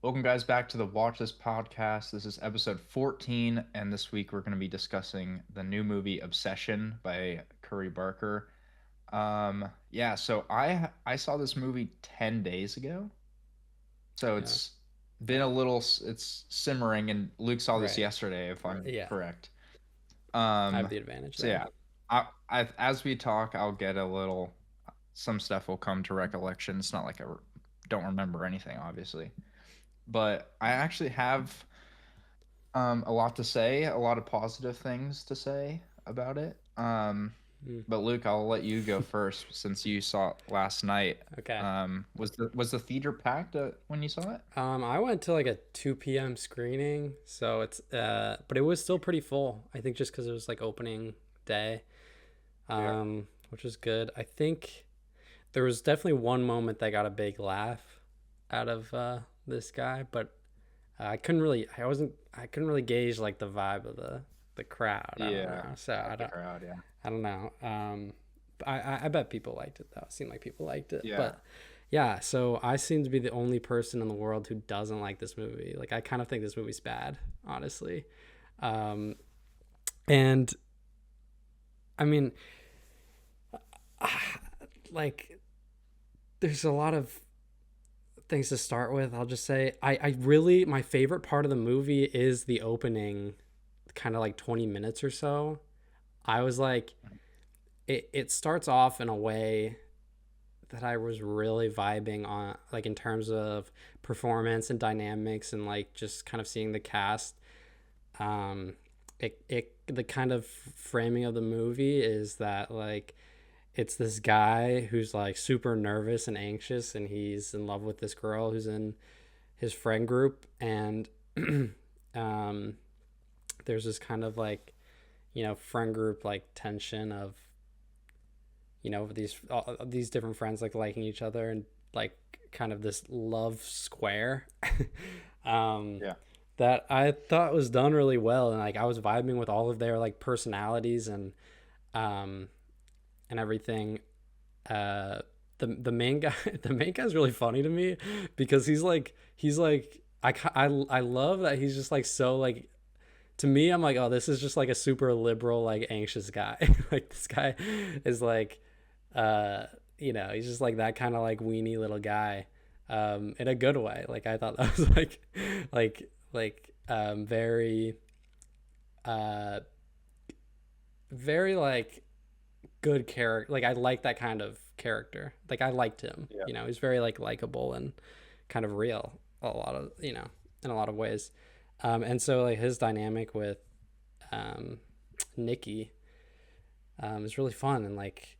Welcome, guys, back to the Watchlist podcast. This is episode 14, and this week we're going to be discussing the new movie Obsession by Curry Barker. So I saw this movie 10 days ago, so Yeah. it's been a little it's simmering, and Luke saw this Right. yesterday, if I'm Yeah. correct. I have Um, the advantage so there. yeah, as we talk, I'll get a little some stuff will come to recollection. It's not like don't remember anything, obviously, but I actually have a lot to say, a lot of positive things to say about it. Mm. But Luke, I'll let you go first since you saw it last night. Okay. Was the theater packed when you saw it? I went to like a 2 p.m. screening, so but it was still pretty full. I think just because it was like opening day, Yeah. which was good. I think there was definitely one moment that got a big laugh out of this guy, but I couldn't really gauge like the vibe of the crowd. I don't Yeah. know. So Like the crowd, yeah. I don't know. I bet people liked it though. It seemed like people liked it, Yeah. but yeah. So I seem to be the only person in the world who doesn't like this movie. Like I kind of think this movie's bad, honestly. Um, and I mean, like there's a lot of things to start with. I'll just say I really my favorite part of the movie is the opening, kind of like 20 minutes or so. I was like, it starts off in a way that I was really vibing on, like in terms of performance and dynamics, and like just kind of seeing the cast. Um, it the kind of framing of the movie is that like it's this guy who's like super nervous and anxious, and he's in love with this girl who's in his friend group, and um, there's this kind of like friend group like tension of these different friends like liking each other, and like kind of this love square um Yeah. that I thought was done really well, and like I was vibing with all of their like personalities um and everything. uh the main guy the main guy's really funny to me because he's like I love that he's just like so like, to me I'm like, oh, this is just like a super liberal like anxious guy. Like this guy is like, uh he's just like that kind of like weenie little guy, in a good way. Like I thought that was like very uh very like good character. Like I like that kind of character. Like I liked him. Yeah. He's very like likable and kind of real, a lot of in a lot of ways. And so like his dynamic with um Nikki is really fun. And like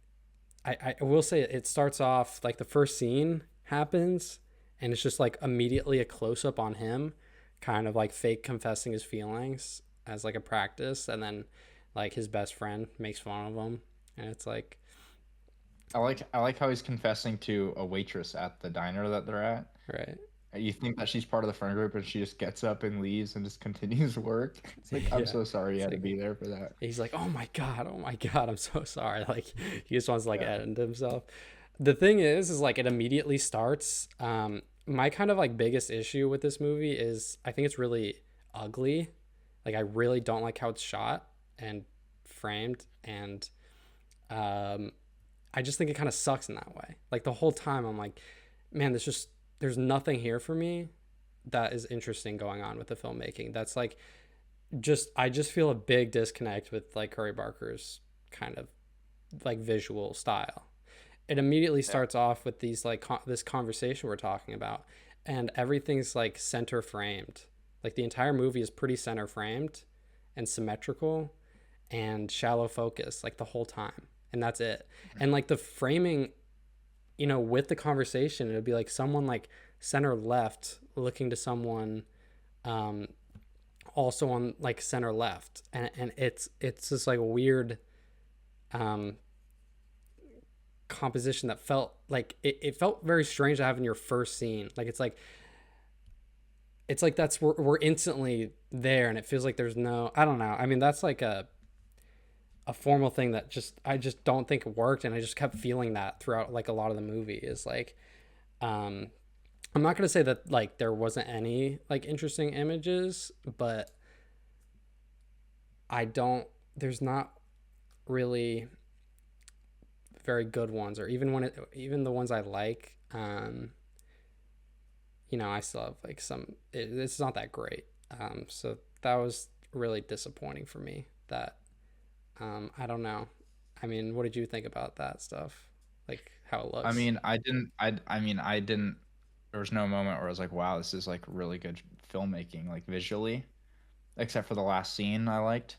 I will say it starts off like the first scene happens, and it's just like immediately a close up on him, kind of like fake confessing his feelings as like a practice, and then like his best friend makes fun of him, and it's like, I like how he's confessing to a waitress at the diner that they're at. right. You think that she's part of the friend group, and she just gets up and leaves and just continues work. It's like, I'm Yeah. so sorry you It's had to like be there for that. he's like, oh my god, I'm so sorry. Like he just wants to like Yeah. end himself. The thing is like it immediately starts. My kind of like biggest issue with this movie is I think it's really ugly. Like I really don't like how it's shot and framed, and um, I just think it kind of sucks in that way. Like the whole time I'm like, man, there's nothing here for me that is interesting going on with the filmmaking. That's like, just I just feel a big disconnect with like Curry Barker's kind of like visual style. It immediately Yeah. starts off with these like this conversation we're talking about, and everything's like center framed. Like the entire movie is pretty center framed and symmetrical and shallow focus like the whole time, and that's it. And like the framing, with the conversation, it would be like someone like center left looking to someone um also on like center left, and it's just like a weird um composition that felt like it felt very strange to have in your first scene. Like it's like that's we're instantly there, and it feels like there's no, I don't know. I mean, that's like a formal thing that just I just don't think it worked, and I just kept feeling that throughout like a lot of the movie is like, um I'm not gonna say that like there wasn't any like interesting images, but I don't. There's not really very good ones, or even even the ones I like. I still have like some. It's not that great. So that was really disappointing for me. That I don't know. I mean, what did you think about that stuff? Like how it I looks? mean, I didn't. I mean, I didn't. There was no moment where I was like, "Wow, this is like really good filmmaking, like visually." Except for the last scene I liked.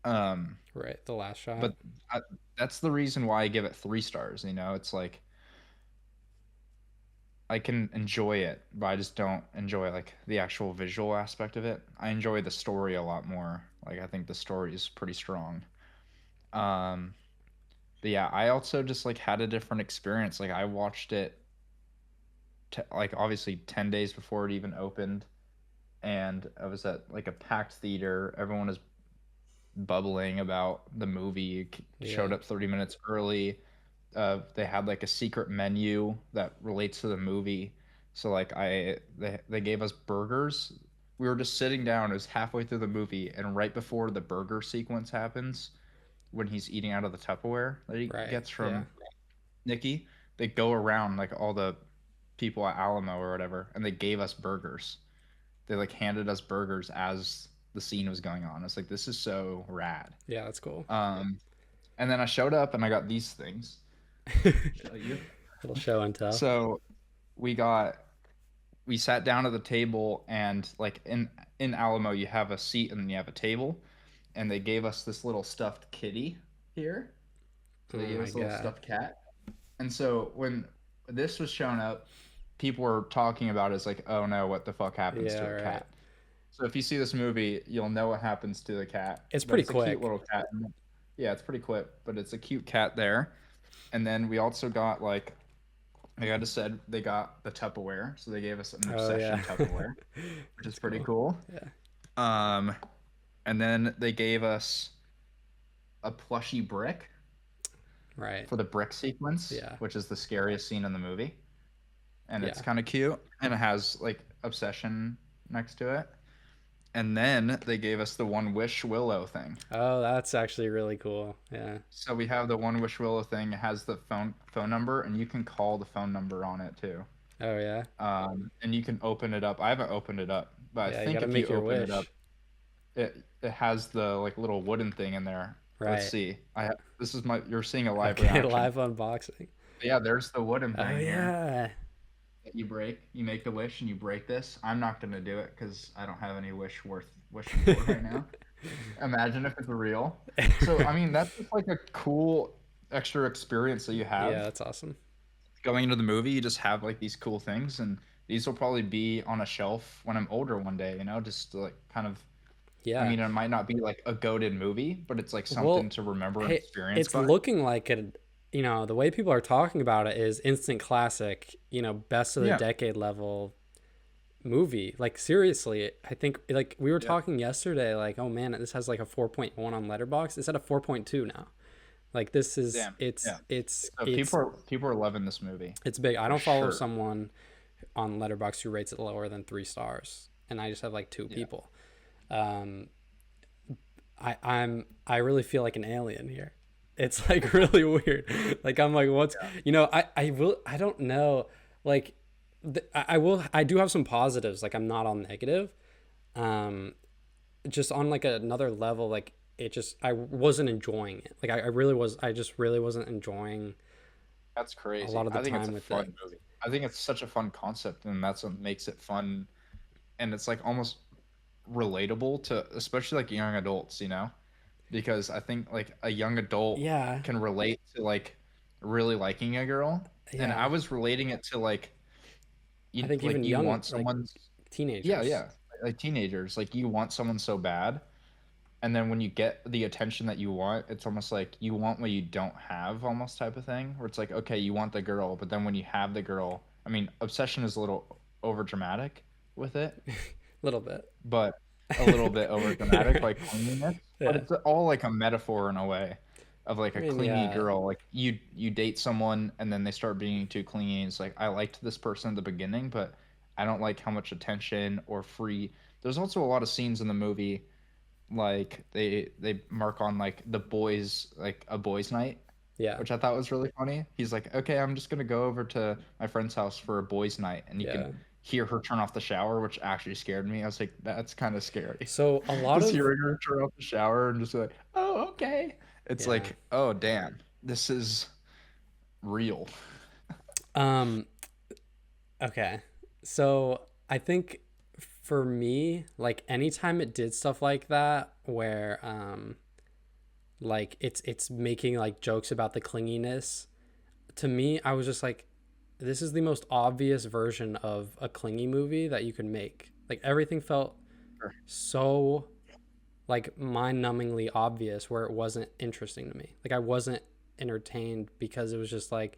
Um, Right, the last shot. but I, that's the reason why I give it 3 stars. It's like I can enjoy it, but I just don't enjoy like the actual visual aspect of it. I enjoy the story a lot more. Like I think the story is pretty strong. Um, but yeah, I also just like had a different experience. Like I watched it like obviously 10 days before it even opened, and I was at like a packed theater. Everyone was bubbling about the movie. Showed Yeah. up 30 minutes early. They had like a secret menu that relates to the movie. So like they gave us burgers. We were just sitting down. It was halfway through the movie, and right before the burger sequence happens, when he's eating out of the Tupperware that he Right. gets Yeah. from Nikki, they go around like all the people at Alamo or whatever, and they gave us burgers. They like handed us burgers as the scene was going on. It's like this is so rad. Yeah, that's cool. Um, and then I showed up and I got these things. Show you. Little show and tell. So we got we sat down at the table, and like in Alamo you have a seat and then you have a table, and they gave us this little stuffed kitty here. Oh So they gave my us a little god. stuffed cat. And so when this was shown up, people were talking about it as like, oh no, what the fuck happens Yeah. to a Right. cat? So if you see this movie, you'll know what happens to the cat. It's But pretty it's a cute quick. little cat. Yeah, it's pretty quick, but it's a cute cat there. And then we also got like like I just said, they got the Tupperware, so they gave us an Oh yeah. obsession Tupperware, which is That's pretty cool. cool. Yeah. Um, and then they gave us a plushy brick Right. for the brick sequence, Yeah. which is the scariest scene in the movie, and it's Yeah. kind of cute, and it has like obsession next to it. And then they gave us the One Wish Willow thing. Oh, that's actually really cool. Yeah. So we have the One Wish Willow thing. It has the phone number, and you can call the phone number on it too. Oh yeah. And you can open it up. I haven't opened it up, but I Yeah. You got think to if you make your open it up, wish. it has the like little wooden thing in there. Let's Right. see. This is my you're seeing a live Okay. reaction. Live unboxing. But yeah, there's the wooden Oh thing here yeah. that you break. You make the wish and you break this. I'm not gonna do it because I don't have any wish worth wishing for right now. Imagine if it's real. So I mean, that's just like a cool extra experience that you Yeah. have That's awesome. going into the movie. You just have like these cool things, and these will probably be on a shelf when I'm older one day. Just to, like kind of. I Yeah. mean, it might not be like a goated movie, but it's like something Well, to remember and hey, experience it's by. looking like it. The way people are talking about it is instant classic. Best of the Yeah. decade level movie. Like seriously, I think like we were Yeah. talking yesterday. Like, oh man, this has like a 4.1 on Letterbox. It's at a 4.2 now. Like this is Damn. Yeah. So people are loving this movie it's big. I for don't follow sure. someone on Letterbox who rates it lower than 3 stars, and I just have like two Yeah. people. Um, I really feel like an alien here. It's like really weird. Like I'm like, what's Yeah. I don't know. Like I do have some positives. Like I'm not all negative. Um, just on like another level, like it just I wasn't enjoying it. Like I really was. I just really wasn't enjoying That's a crazy. lot of the I think it's time a with it. fun movie. I think it's such a fun concept, and that's what makes it fun. And it's like almost relatable to especially like young adults, because I think like a young adult Yeah, can relate to like really liking a girl. And I yeah. was relating it to like I you think like even you young want like someone's yeah, teenagers. yeah, like teenagers, like you want someone so bad, and then when you get the attention that you want, it's almost like you want what you don't have, almost type of thing, where it's like, okay, you want the girl, but then when you have the girl, I mean, obsession is a little over dramatic with it, A little bit. but a little bit over dramatic, like clinginess, but Yeah. it's all like a metaphor in a way of like I a mean, clingy yeah. girl. Like you date someone and then they start being too clingy. It's like I liked this person at the beginning, but I don't like how much attention or free. There's also a lot of scenes in the movie like they mark on like the boys like a boys night, Yeah. which I thought was really funny. He's like, "Okay, I'm just going to go over to my friend's house for a boys night." And you can Yeah. hear her turn off the shower, which actually scared me. I was like, "That's kind of scary." So a lot Just of hearing her turn off the shower and just like, "Oh, okay." It's yeah. like, "Oh, damn. This is real." Um okay. So I think for me, like anytime it did stuff like that where like it's making like jokes about the clinginess, to me I was just like this is the most obvious version of a clingy movie that you could make. Like everything felt Sure. so like mind-numbingly obvious where it wasn't interesting to me. Like I wasn't entertained because it was just like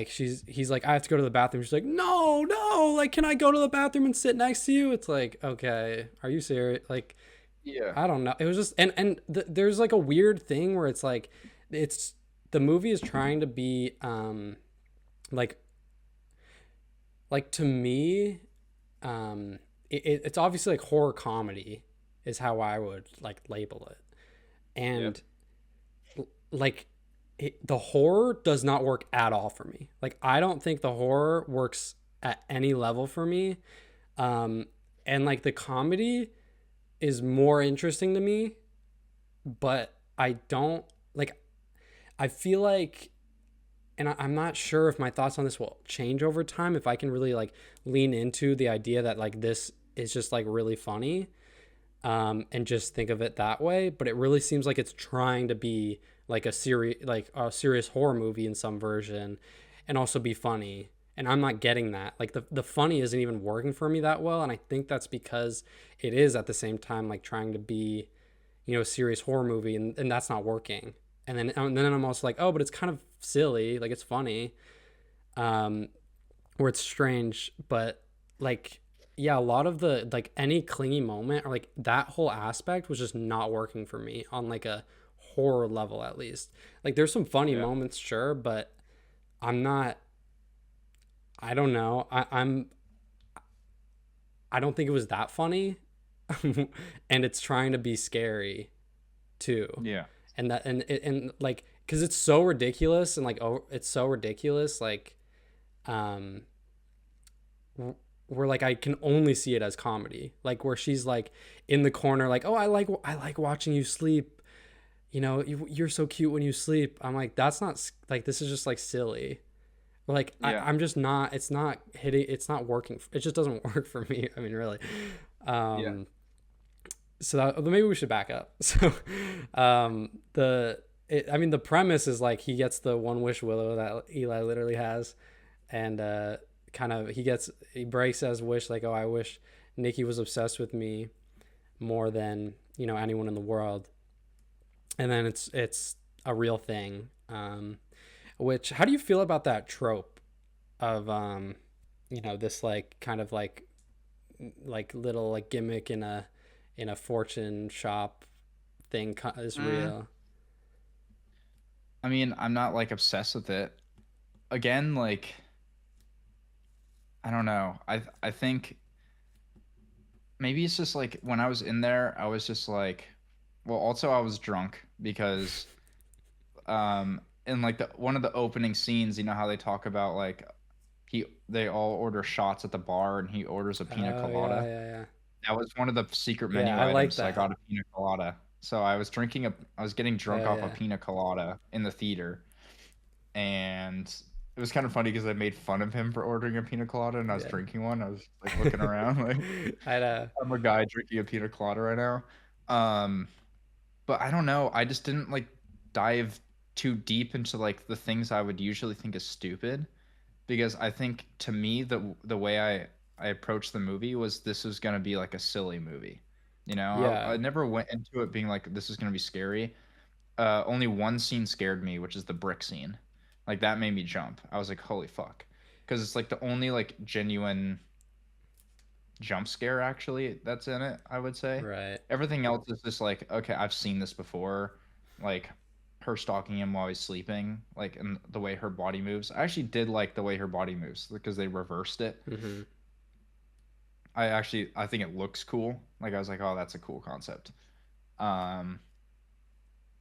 he's like I have to go to the bathroom. She's like no, like can I go to the bathroom and sit next to you? It's like okay, are you serious? Like Yeah. I don't know. It was just there's like a weird thing where it's like it's the movie is trying to be like to me it's obviously like horror comedy is how I would like label it. Yep. And like the horror does not work at all for me. Like I don't think the horror works at any level for me. Um and like the comedy is more interesting to me, but I don't like I feel like and I'm not sure if my thoughts on this will change over time if I can really like lean into the idea that like this is just like really funny and just think of it that way. But it really seems like it's trying to be like a serious horror movie in some version, and also be funny. And I'm not getting that. Like the funny isn't even working for me that well, and I think that's because it is at the same time like trying to be, a serious horror movie, and that's not working. And then I'm also like, oh, but it's kind of silly, like it's funny, um, or it's strange, but like yeah, a lot of the like any clingy moment or like that whole aspect was just not working for me on like a horror level at least. Like there's some funny Yeah. moments, sure, but I'm not. I don't know. I don't think it was that funny, and it's trying to be scary too, Yeah. and like because it's so ridiculous and like oh, it's so ridiculous like um where like I can only see it as comedy, like where she's like in the corner, like oh I like watching you sleep, you're so cute when you sleep. I'm like that's not like this is just like silly. Like Yeah. I'm just not. It's not hitting. It's not working. It just doesn't work for me. I mean, really. Yeah. Um, so maybe we should back up. So, I mean, the premise is like he gets the one wish willow that Eli literally has, and kind of he breaks his wish like, oh, I wish Nikki was obsessed with me more than anyone in the world, and then it's a real thing. Which how do you feel about that trope of this like kind of like little like gimmick in a fortune shop thing is Mm, real? I mean, I'm not like obsessed with it. Again, like I don't know. I think maybe it's just like when I was in there, I was just like, well, also I was drunk because in like the one of the opening scenes, you know how they talk about like they all order shots at the bar and he orders a pina Oh yeah, colada. yeah, yeah, That was one of the secret yeah. menu I like items, so I that. got a pina colada. So I was getting drunk Oh off a yeah, pina colada in the theater, and it was kind of funny because I made fun of him for ordering a pina colada, and I was yeah. drinking one. I was like looking around, like I'd I'm a guy drinking a pina colada right now. Um, but I don't know. I just didn't like dive too deep into like the things I would usually think is stupid because I think to me the way I approached the movie was this was gonna be like a silly movie. You know, I yeah, never went into it being like this is gonna be scary. Only one scene scared me, which is the brick scene. Like that made me jump. I was like, holy fuck, because it's like the only like genuine jump scare actually that's in it. I would say right. everything else is just like okay, I've seen this before. Like her stalking him while he's sleeping, like and the way her body moves. I actually did like the way her body moves because they reversed it. Mm-hmm. I think it looks cool. Like I was like, oh, that's a cool concept. Um,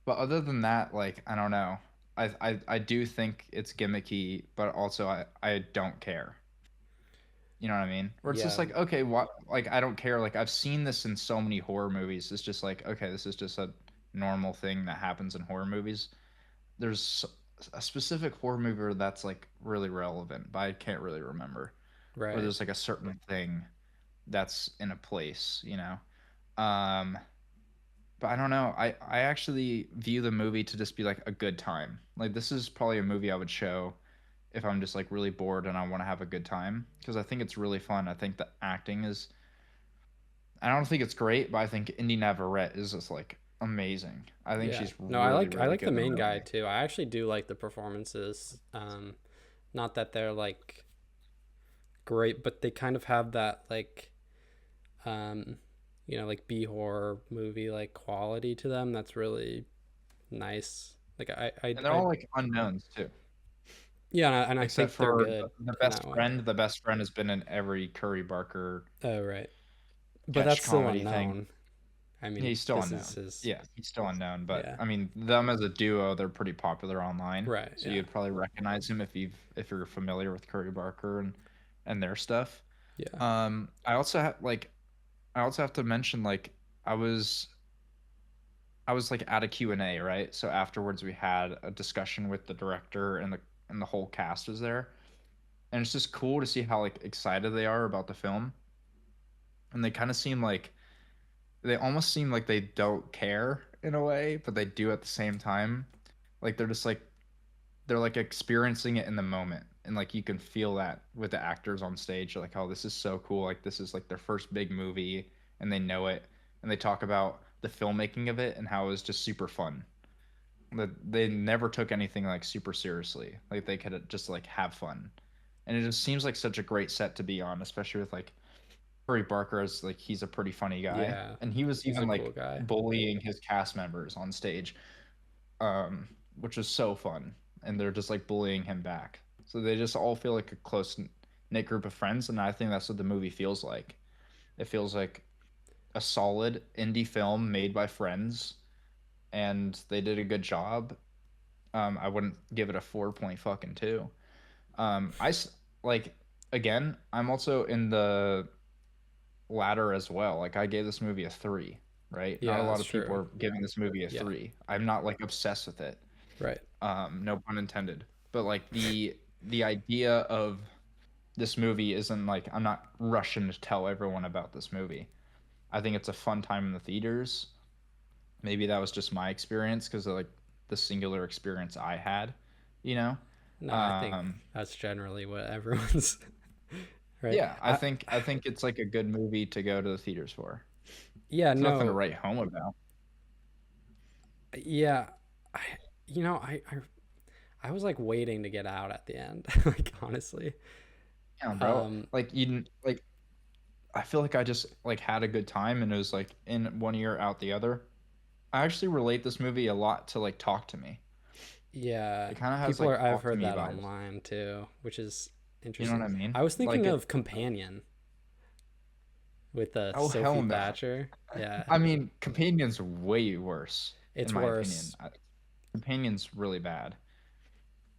but other than that, like I don't know. I do think it's gimmicky, but also I don't care. You know what I mean? Where it's just Yeah, like, okay, what? Like I don't care. Like I've seen this in so many horror movies. It's just like, okay, this is just a normal thing that happens in horror movies. There's a specific horror movie that's like really relevant, but I can't really remember. Where right. there's like a certain thing that's in a place, you know. Um, but I don't know. I actually view the movie to just be like a good time. Like this is probably a movie I would show if I'm just like really bored and I want to have a good time because I think it's really fun. I think the acting is I don't think it's great, but I think Indy Navarrete is just like amazing. I think Yeah. she's No, I really like I really like the good in the main guy movie. too. I actually do like the performances. Not that they're like great, but they kind of have that like um like B horror movie like quality to them that's really nice. Like And they're I all like unknowns too. yeah, and I Except think they're for good the in best that way. friend. The best friend has been in every Curry Barker Oh, right. But sketch that's still comedy thing. unknown. I Yeah, mean, he's still this is unknown. his. Yeah, he's still unknown. But Yeah. I mean, them as a duo, they're pretty popular online. Right. So Yeah. you'd probably recognize him if you're familiar with Curry Barker and their stuff. Yeah. I also I also have to mention like I was I was like at a Q&A, right? So afterwards we had a discussion with the director and the whole cast was there. And it's just cool to see how like excited they are about the film. And they kind of seem like they almost seem like they don't care in a way, but they do at the same time. Like they're like experiencing it in the moment. And like you can feel that with the actors on stage. Like, oh, this is so cool. Like this is like their first big movie and they know it. And they talk about the filmmaking of it and how it was just super fun. That they never took anything like super seriously. Like they could just like have fun. And it just seems like such a great set to be on, especially with like Curry Barker is like he's a pretty funny guy, Yeah. and he was He's a even cool like guy. bullying his cast members on stage, which is so fun. And they're just like bullying him back, so they just all feel like a close knit group of friends, and I think that's what the movie feels like. It feels like a solid indie film made by friends, and they did a good job. I wouldn't give it a 4 point fucking 2. I like again. I'm also in the ladder as well. Like I gave this movie a 3, right? Not a Yeah, lot that's of people true. are giving this movie a Yeah. 3. I'm not like obsessed with it. Right. No pun intended. But like the idea of this movie isn't like I'm not rushing to tell everyone about this movie. I think it's a fun time in the theaters. Maybe that was just my experience because of like the singular experience I had, you know. No, I think Um, that's generally what everyone's right. yeah, I think it's like a good movie to go to the theaters for. Yeah, It's nothing to no. write home about. Yeah. I I was like waiting to get out at the end, like honestly. Yeah, bro. Um Like you like I feel like I just like had a good time and it was like in one ear out the other. I actually relate this movie a lot to like Talk to Me. yeah, It kind of has people like are I've Talk to heard Me that vibes. online too, which is You know what interesting. I mean? I was Like thinking it. of Companion with Oh Sophie hell no. Thatcher. Yeah. I mean, Companion's way worse in It's my opinion. worse. Companion's really bad,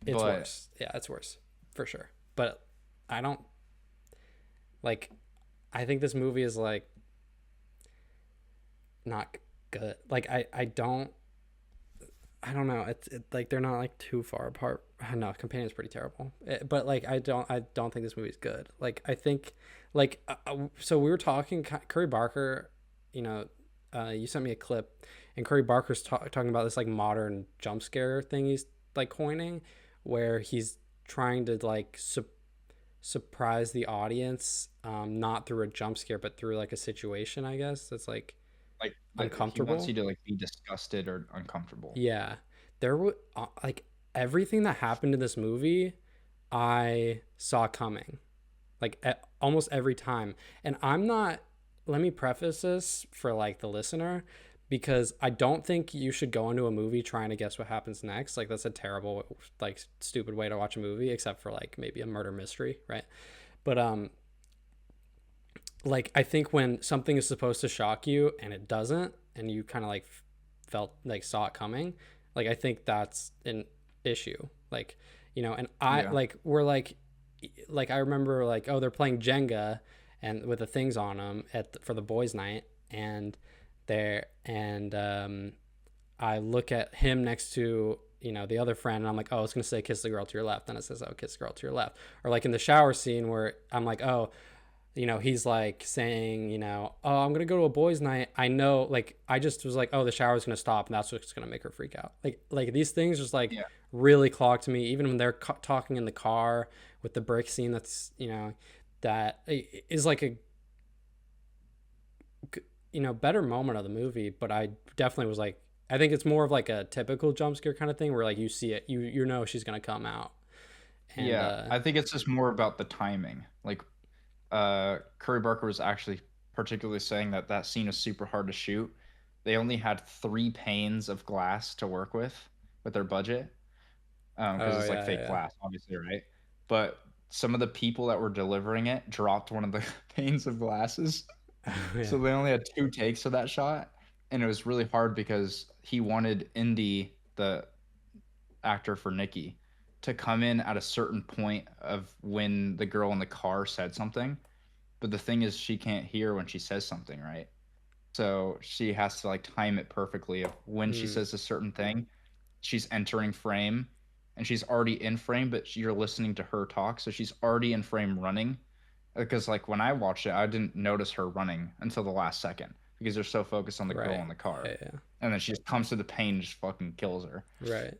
It's but worse. Yeah, it's worse for sure. But I don't like. I think this movie is like not good. Like I don't know. Like they're not like too far apart. No, Companion's pretty terrible. But like I don't think this movie's good. Like I think like so we were talking Curry Barker, you know, you sent me a clip and Curry Barker's talking about this like modern jump scare thing he's like coining where he's trying to like surprise the audience not through a jump scare but through like a situation, I guess, that's like like he wants uncomfortable. you to like be disgusted or uncomfortable. Yeah, there were like everything that happened in this movie, I saw coming, like almost every time. And I'm not. Let me preface this for like the listener, because I don't think you should go into a movie trying to guess what happens next. Like that's a terrible, like stupid way to watch a movie, except for like maybe a murder mystery, right? But like I think when something is supposed to shock you and it doesn't, and you kind of like felt like saw it coming, like I think that's an issue. Like, you know, and I Yeah. like we're like I remember like, oh, they're playing Jenga and with the things on them for the boys' night, and there and I look at him next to, you know, the other friend, and I'm like, oh, it's gonna say kiss the girl to your left, then it says, oh, kiss the girl to your left. Or like in the shower scene where I'm like, oh, you know, he's like saying, you know, oh, I'm gonna go to a boys' night. I know, like, I just was like, oh, the shower's gonna stop, and that's what's gonna make her freak out. Like these things just like Yeah. really clock to me, even when they're talking in the car with the brick scene. That's, you know, that is like a, you know, better moment of the movie. But I definitely was like, I think it's more of like a typical jump scare kind of thing where like you see it, you know she's gonna come out, and Yeah. I think it's just more about the timing. Like Curry Barker was actually particularly saying that that scene is super hard to shoot. They only had 3 panes of glass to work with their budget, because oh it's like yeah, fake yeah, glass, obviously, right? But some of the people that were delivering it dropped one of the panes of glasses, yeah, so they only had 2 takes of that shot, and it was really hard because he wanted Indy, the actor for Nikki, to come in at a certain point of when the girl in the car said something, but the thing is she can't hear when she says something, right? So she has to like time it perfectly of when she mm, says a certain thing, she's entering frame and she's already in frame, but you're listening to her talk, so she's already in frame running. Because like when I watched it, I didn't notice her running until the last second because they're so focused on the girl right, in the car, yeah, yeah, and then she just comes to the pain and just fucking kills her. right.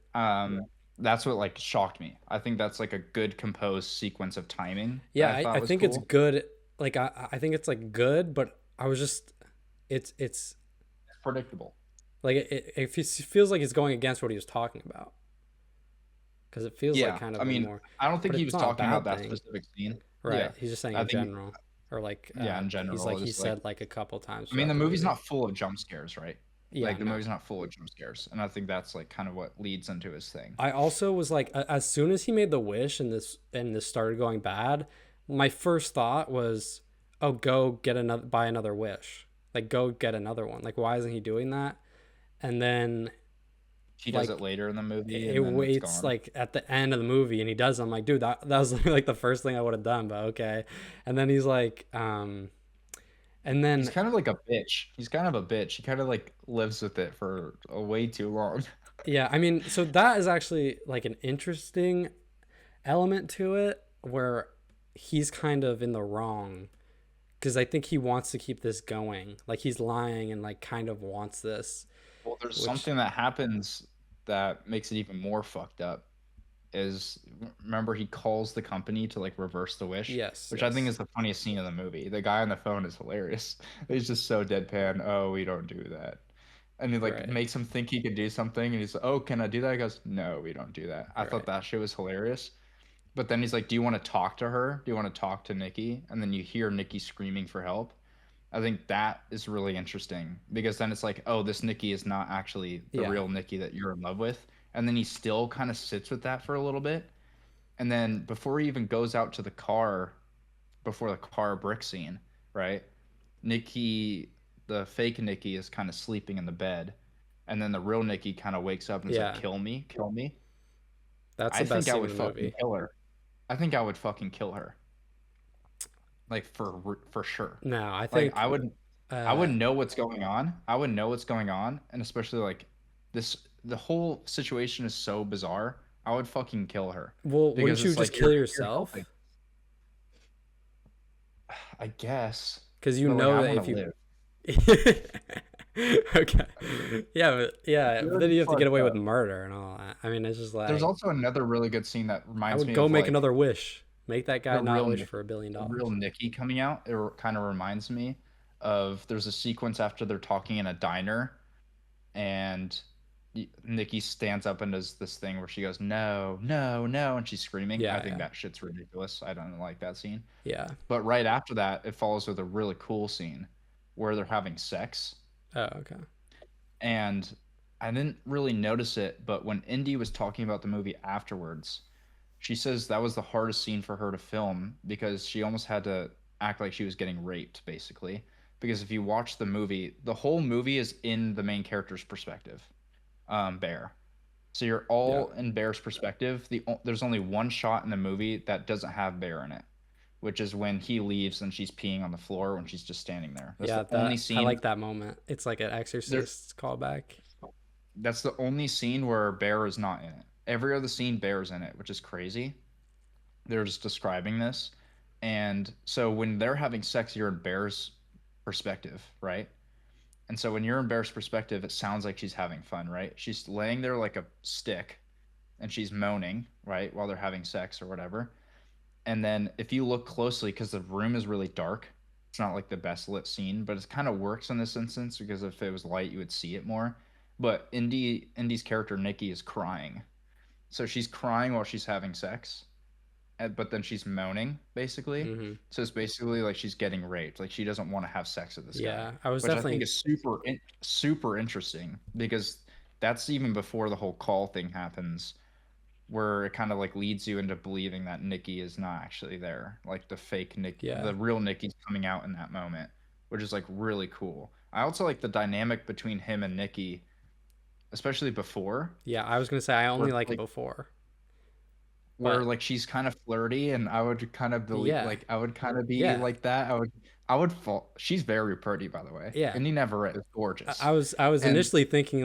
That's what like shocked me. I think that's like a good composed sequence of timing that Yeah, I I thought was think it's cool. good. Like I think it's like good, but I was just it's It's predictable. like it feels like it's going against what he was talking about, because it feels like Yeah, kind I of a mean, more, I don't but think he it's was not a talking about bad that thing, specific scene. Yeah, right? He's just saying I in think, general, or like yeah, in he's general, like he just like, said like a couple times I mean, throughout the the movie's movie. not full of jump scares, right? Yeah, Like the no. movie's not full of jump scares, and I think that's like kind of what leads into his thing. I also was like, as soon as he made the wish and this started going bad, my first thought was, oh, go get another, buy another wish, like go get another one. Like, why isn't he doing that? And then He does it like later in the movie, it and then it's waits gone. like at the end of the movie and he does it. I'm like, dude, that was like the first thing I would have done, but okay. And then he's like, and He's then kind of like a bitch. He's kind of a bitch. He kind of like lives with it for way too long. yeah, I mean, so that is actually like an interesting element to it where he's kind of in the wrong, because I think he wants to keep this going. Like he's lying and like kind of wants this, Well, there's which something that happens that makes it even more fucked up. Is remember he calls the company to like reverse the wish, yes, which I think yes, is the funniest scene in the movie. The guy on the phone is hilarious. He's just so deadpan. Oh, we don't do that. And he like right, makes him think he could do something, and he's like, "Oh, can I do that?" He goes, "No, we don't do that." I thought right, that shit was hilarious. But then he's like, "Do you want to talk to her? Do you want to talk to Nikki?" And then you hear Nikki screaming for help. I think that is really interesting because then it's like, oh, this Nikki is not actually the yeah, real Nikki that you're in love with. And then he still kind of sits with that for a little bit. And then before he even goes out to the car, before the car brick scene, right? Nikki, the fake Nikki, is kind of sleeping in the bed. And then the real Nikki kind of wakes up and is like, yeah. kill me, kill me. That's I the best think I scene in would the fucking movie. kill her. I think I would fucking kill her. Like for sure. No, I Like think I would uh know what's going on. I would know what's going on, and especially like this the whole situation is so bizarre. I would fucking kill her well, because wouldn't you it's just like kill you're yourself? helping. I guess. Because you But like know I that want if to you live. okay, yeah, yeah, It but would then be you have to get fucked away with up. murder and all that. I mean, it's just There's like, also another really good scene that I reminds would me go of make like another wish, make that guy the not real wish for Nikki, $1 billion. Coming out. It kind of reminds me of there's a sequence after they're talking in a diner and Nikki stands up and does this thing where she goes, "No, no, no," and she's screaming. I Yeah, think yeah, that shit's ridiculous. I don't like that scene. yeah. But right after that, it follows with a really cool scene where they're having sex. Oh, okay. And I didn't really notice it, but when Indy was talking about the movie afterwards, she says that was the hardest scene for her to film because she almost had to act like she was getting raped, basically. Because if you watch the movie, the whole movie is in the main character's perspective, Bear. So you're Yeah. all in Bear's perspective. There's only one shot in the movie that doesn't have Bear in it, which is when he leaves and she's peeing on the floor when she's just standing there. That's Yeah, the only that I scene like that moment. It's like an there. Exorcist callback. That's the only scene where Bear is not in it. Every other scene, Bear's in it, which is crazy. They're just describing this, and so when they're having sex, you're in Bear's perspective, right? And so when you're in Bear's perspective, it sounds like she's having fun, right? She's laying there like a stick, and she's moaning, right, while they're having sex or whatever. And then if you look closely, because the room is really dark, it's not like the best lit scene, but it kind of works in this instance because if it was light, you would see it more. But Indy's character Nikki is crying, so she's crying while she's having sex, but then she's moaning basically. Mm-hmm. So it's basically like she's getting raped. Like she doesn't want to have sex with this guy, Yeah, I was which I think definitely. is super interesting because that's even before the whole call thing happens, where it kind of like leads you into believing that Nikki is not actually there. Like the fake Nick, Yeah, the real Nikki's coming out in that moment, which is like really cool. I also like the dynamic between him and Nikki, especially before, yeah. I was gonna say I where only like it like before, where but like she's kind of flirty and I would kind of believe yeah, like I would kind of be yeah, like that. I would fall. She's very pretty, by the way. yeah. And he never is gorgeous. I was And initially thinking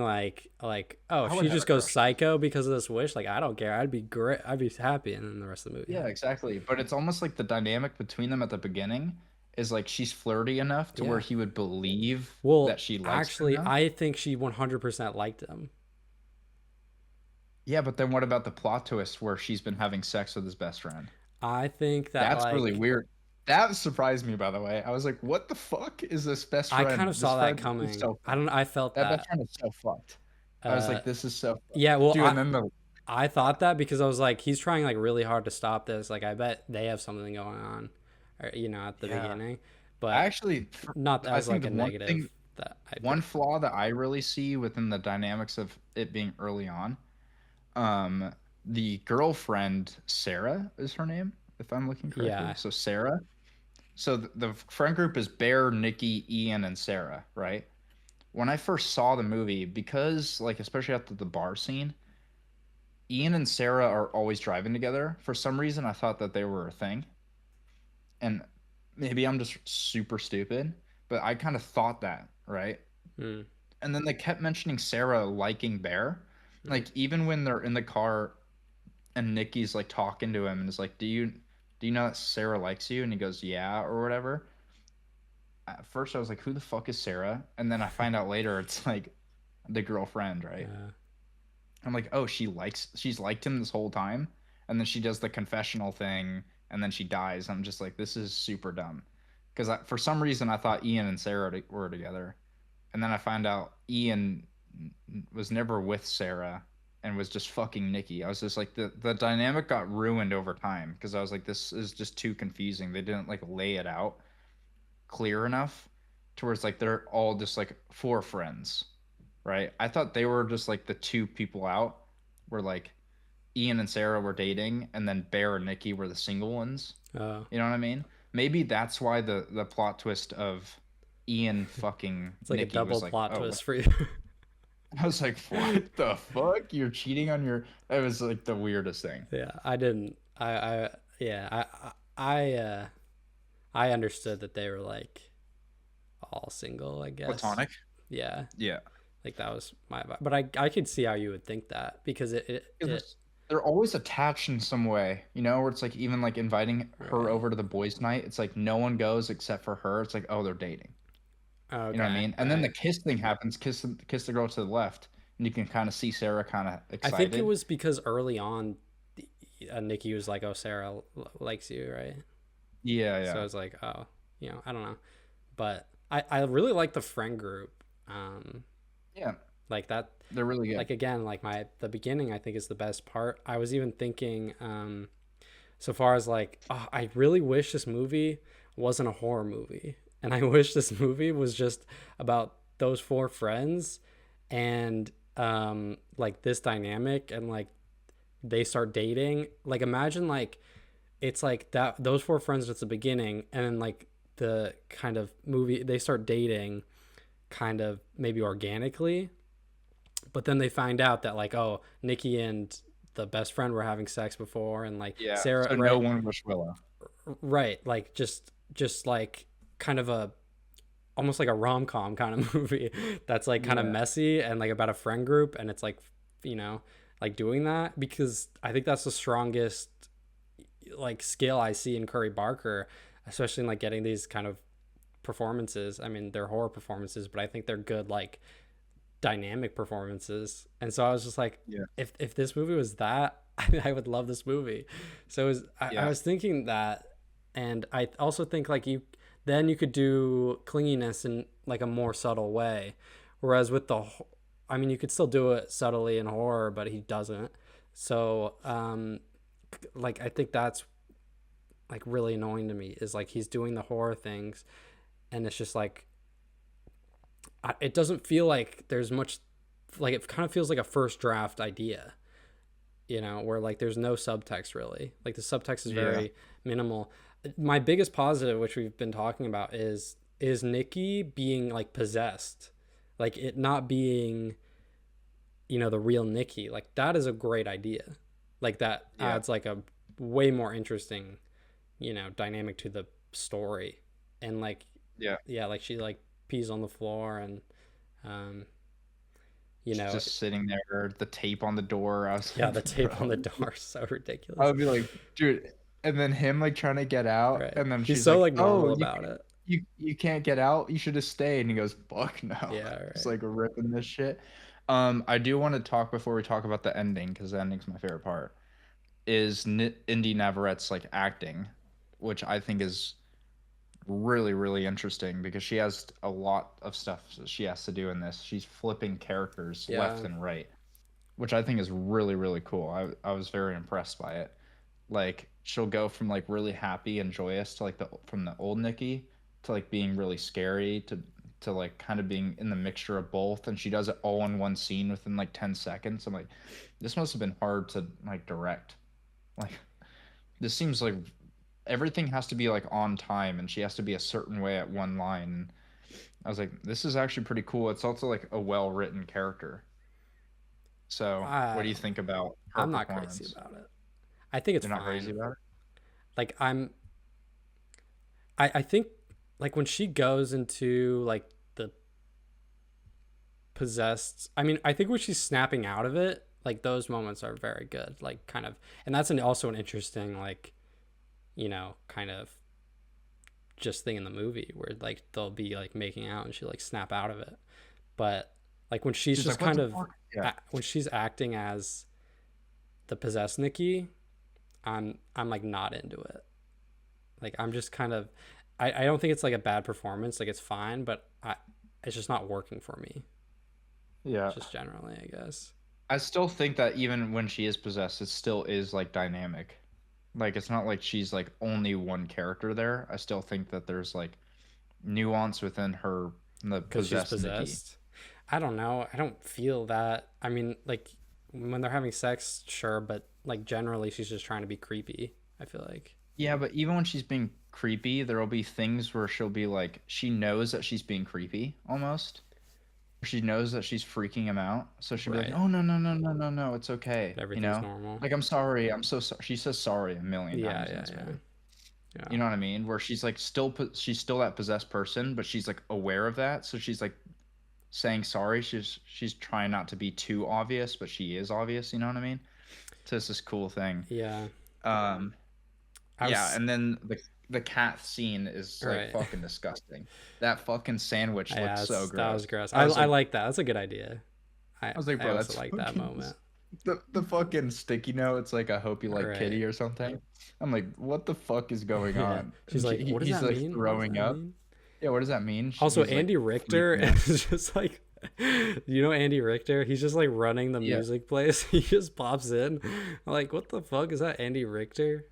oh, I would she have just a goes crush on her. psycho because of this wish. Like, I don't care. I'd be great. I'd be happy, and then the rest of the movie Yeah, happens. exactly. But it's almost like the dynamic between them at the beginning is like she's flirty enough to where Yeah. he would believe that Well, she likes him actually, enough. I think she 100% liked him. Yeah, but then what about the plot twist where she's been having sex with his best friend? I think that That's really like weird. That surprised me, by the way. I was like, what the fuck is this best I kind friend? of This saw that friend is coming. so I fucked. don't know. I felt That best that. friend is so fucked. I was Uh, like, this is so fucked. yeah. Well, Dude, and then the I thought that because I was like, he's trying like really hard to stop this. Like, I bet they have something going on, or, at the yeah. beginning, I but actually not I as think like the a one negative thing that I one picked. flaw that I really see within the dynamics of it being early on, um, the girlfriend Sarah is her name, if I'm looking correctly. Yeah. So Sarah. So the friend group is Bear, Nikki, Ian, and Sarah, right? When I first saw the movie, because like especially after the bar scene, Ian and Sarah are always driving together. For some reason, I thought that they were a thing, and maybe I'm just super stupid, but I kind of thought that, right? Mm, And then they kept mentioning Sarah liking Bear. mm. Like even when they're in the car and Nikki's like talking to him and is like, "Do you know that Sarah likes you?" And he goes, "Yeah," or whatever. At first I was like, "Who the fuck is Sarah?" And then I find out later it's like the girlfriend, right? Uh, I'm like, "Oh, she's liked him this whole time." And then she does the confessional thing and then she dies. I'm just like, "This is super dumb." Cuz for some reason I thought Ian and Sarah were together. And then I find out Ian was never with Sarah and was just fucking Nikki. I was just like the dynamic got ruined over time because I was like this is just too confusing. They didn't like lay it out clear enough towards like they're all just like four friends, right? I thought they were just like the two people out where like Ian and Sarah were dating and then Bear and Nikki were the single ones. uh, You know what I mean? Maybe that's why the plot twist of Ian fucking it's like a Nikki double was like, plot oh, twist for you. I was like, what the fuck? You're cheating on your. It was like the weirdest thing. Yeah, I didn't. Yeah, I understood that they were like all single, I guess. Platonic? Yeah, Yeah. like that was my vibe. But I could see how you would think that because it Because they're always attached in some way, where it's like even like inviting her right. over to the boys' night. It's like no one goes except for her. It's like, oh, they're dating. You know what I Okay, mean? And then the right. kiss thing happens. Kiss the girl to the left, and you can kind of see Sarah kind of I think it excited. was because early on, Nikki was like, "Oh, Sarah likes you," right? Yeah, So I yeah, was like, "Oh, I don't know," but I really like the friend group. yeah. Like that, They're really good. like again, like the beginning I think is the best part. I was even thinking so far as like, oh, I really wish this movie wasn't a horror movie, and I wish this movie was just about those four friends and like this dynamic, and like they start dating. Like imagine like it's like that those four friends at the beginning, and then like the kind of movie, they start dating kind of maybe organically, but then they find out that like, oh, Nikki and the best friend were having sex before, and like Yeah. Sarah, So no right, one was Willow. right, like just like kind of a almost like a rom-com kind of movie that's like kind of Yeah. messy and like about a friend group, and it's like, you know, like doing that, because I think that's the strongest like skill I see in Curry Barker, especially in like getting these kind of performances. I mean, they're horror performances, but I think they're good like dynamic performances. And so I was just like, Yeah. if this movie was that, I would love this movie. So it was, I Yeah. was thinking that, and I also think like you then you could do clinginess in like a more subtle way, whereas with the, I mean, you could still do it subtly in horror, but he doesn't. So like I think that's like really annoying to me, is like he's doing the horror things, and it's just like it doesn't feel like there's much, like it kind of feels like a first draft idea, you know, where like there's no subtext really, like the subtext is Yeah. very minimal. My biggest positive, which we've been talking about, is Nikki being like possessed, like it not being, you know, the real Nikki. Like that is a great idea, like that Yeah. adds like a way more interesting, you know, dynamic to the story. And like, Yeah. yeah, like she like pees on the floor, and um you She's know, just sitting there, the tape on the door. I was yeah, like, the tape on bro. the door is so I ridiculous. would be like, dude, and then him like trying to get out, Right, and then he's she's so like, like "Oh, normal about it. you can't get out. You should have stayed." And he goes, "Fuck no!" Yeah, Just right. like ripping this shit. I do want to talk before we talk about the ending because the ending's my favorite part. Is Indy Navarrette's like acting, which I think is really really interesting because she has a lot of stuff she has to do in this. She's flipping characters left Yeah, and right, which I think is really really cool. I was very impressed by it. Like she'll go from like really happy and joyous to like the from the old Nikki to like being really scary to like kind of being in the mixture of both, and she does it all in one scene within like 10 seconds. I'm like, this must have been hard to like direct. Like this seems like everything has to be like on time and she has to be a certain way at one line. I was like, this is actually pretty cool. It's also like a well written character. So I what do you don't think know. about her I'm not crazy performance? about it. I think it's You're not crazy fine. about it? Like I think like when she goes into like the possessed, I mean, I think when she's snapping out of it, like those moments are very good. Like kind of, and that's also an interesting like, you know, kind of just thing in the movie where like they'll be like making out and she like snap out of it. But like when she's She's just like, what kind the of fuck? Yeah. when she's acting as the possessed Nikki, I'm like not into it. Like I'm just kind of, I don't think it's like a bad performance. Like it's fine, but it's just not working for me. Yeah. Just generally, I guess. I still think that even when she is possessed, it still is like dynamic. Like it's not like she's like only one character there. I still think that there's like nuance within her the Because she's possessed Nikki. possessed. I don't know. I don't feel that. I mean, like when they're having sex, sure, but like generally, she's just trying to be creepy. I feel like. Yeah, but even when she's being creepy, there'll be things where she'll be like she knows that she's being creepy almost. She knows that she's freaking him out, so she'll be like, Right. "Oh no, no, no, no, no, no, it's okay." But You everything's know? normal. Like, "I'm sorry. I'm so sorry." She says sorry a million Yeah, times in yeah, this yeah, movie. yeah. You know what I mean? Where she's like still she's still that possessed person, but she's like aware of that. So she's like saying sorry. She's trying not to be too obvious, but she is obvious, you know what I mean? So it's this cool thing. Yeah. Um I yeah, was and then the cat scene is like right. fucking disgusting. That fucking sandwich looked Yeah, so that was gross. gross. I was I like like that. That's a good idea. I was like, I bro, also that's like that fucking moment. the fucking sticky note. It's like I hope you like Right. kitty or something. I'm like, what the fuck is going Yeah. on? She's And like, what does he's that like mean? What does throwing that up. mean? Yeah, what does that mean? Also, He's like Andy Richter freaking out. is just like, you know, Andy Richter. He's just like running the Yeah, music place. He just pops in. I'm like, what the fuck is that, Andy Richter?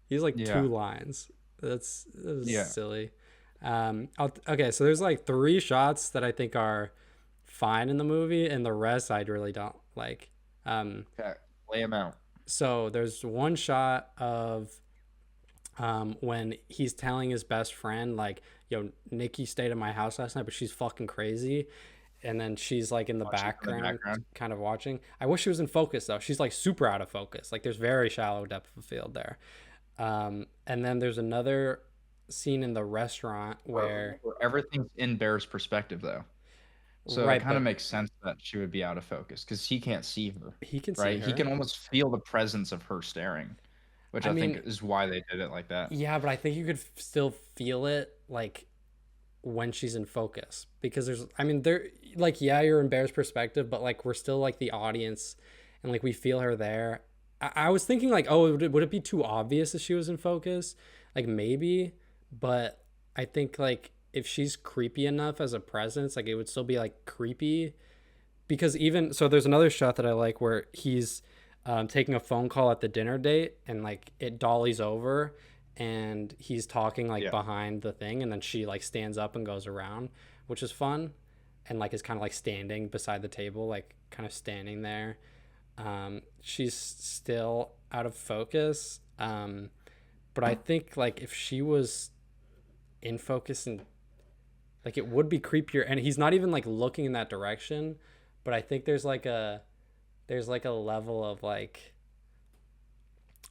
He's like two yeah, lines. That was yeah. silly. Okay, so there's like three shots that I think are fine in the movie, and the rest I really don't like. Um, Okay, lay him out. so there's one shot of when he's telling his best friend like, "Yo, Nikki stayed at my house last night, but she's fucking crazy." And then she's like in the Watching from the background, background. kind of watching. I wish she was in focus though. She's like super out of focus. Like there's very shallow depth of field there. And then there's another scene in the restaurant Where, where, where everything's in Bear's perspective, though. So it right, kind of but makes sense that she would be out of focus because he can't see her, he can see right? He can her. almost feel the presence of her staring, which I I think mean, is why they did it like that. yeah, but I think you could still feel it like when she's in focus because there's, I mean, there, like, yeah, you're in Bear's perspective, but like we're still like the audience and like we feel her there. I was thinking like, oh, would it be too obvious if she was in focus? Like maybe, but I think like if she's creepy enough as a presence, like it would still be like creepy because even so, there's another shot that I like where he's taking a phone call at the dinner date and like it dollies over and he's talking like Yeah. behind the thing and then she like stands up and goes around, which is fun, and like is kind of like standing beside the table, like kind of standing there. She's still out of focus, but I think like if she was in focus and like it would be creepier, and he's not even like looking in that direction, but I think there's like a level of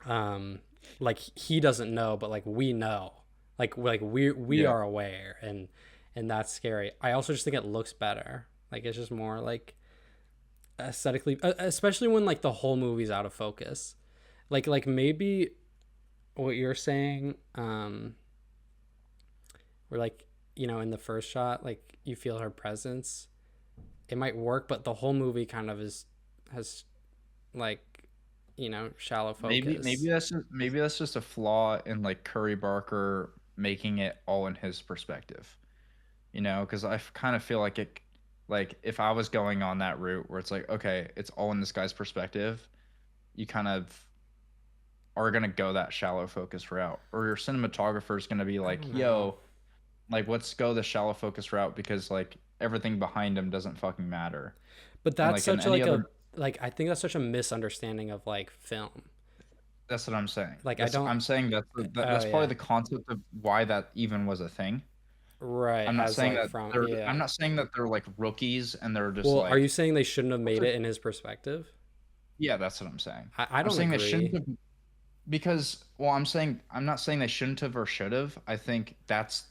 um like he doesn't know but like we know, like we Yeah. are aware, and that's scary. I also just think it looks better, like it's just more like aesthetically, especially when like the whole movie's out of focus, like maybe what you're saying, where like, you know, in the first shot like you feel her presence, it might work, but the whole movie kind of is has like, you know, shallow focus. Maybe that's just a flaw in like Curry Barker making it all in his perspective. You know, because kind of feel like it, like if I was going on that route where it's like, okay, it's all in this guy's perspective, you kind of are gonna go that shallow focus route, or your cinematographer is gonna be I like, don't know. yo, like let's go the shallow focus route because like everything behind him doesn't fucking matter, But and that's like in such any like a, other, like I think that's such a misunderstanding of like film. that's what I'm saying. Like I That's don't. I'm saying Oh that's probably yeah. the concept of why that even was a thing. Right, as like from, I'm yeah. not saying that they're like rookies and they're just Well, are you like, saying they shouldn't have made it in his perspective? yeah, that's what I'm saying. I I'm don't saying they shouldn't agree. have because well, I'm not saying they shouldn't have or should have. I think that's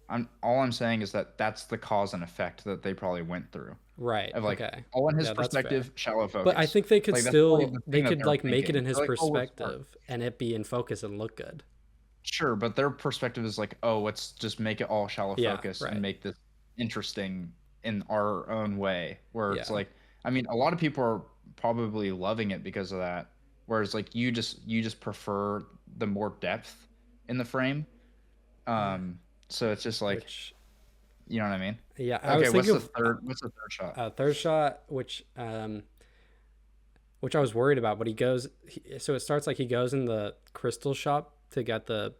I'm saying is that that's the cause and effect that they probably went through. Right. Of like Okay. all in his Yeah, that's fair. perspective, shallow But I focus. think they could Like that's probably still, the they thing that could they're like make it thinking. in his They're like, oh, we're smart. perspective and it be in focus and look good. Sure, but their perspective is like, oh, let's just make it all shallow Yeah, focus and right. make this interesting in our own way. Where it's Yeah. like, I mean, a lot of people are probably loving it because of that. Whereas like you just prefer the more depth in the frame. Yeah. Um, so it's just like, Which, you know what I mean? yeah, I Okay, was thinking of what's the third shot? third shot, which I was worried about, but so it starts like he goes in the crystal shop to get the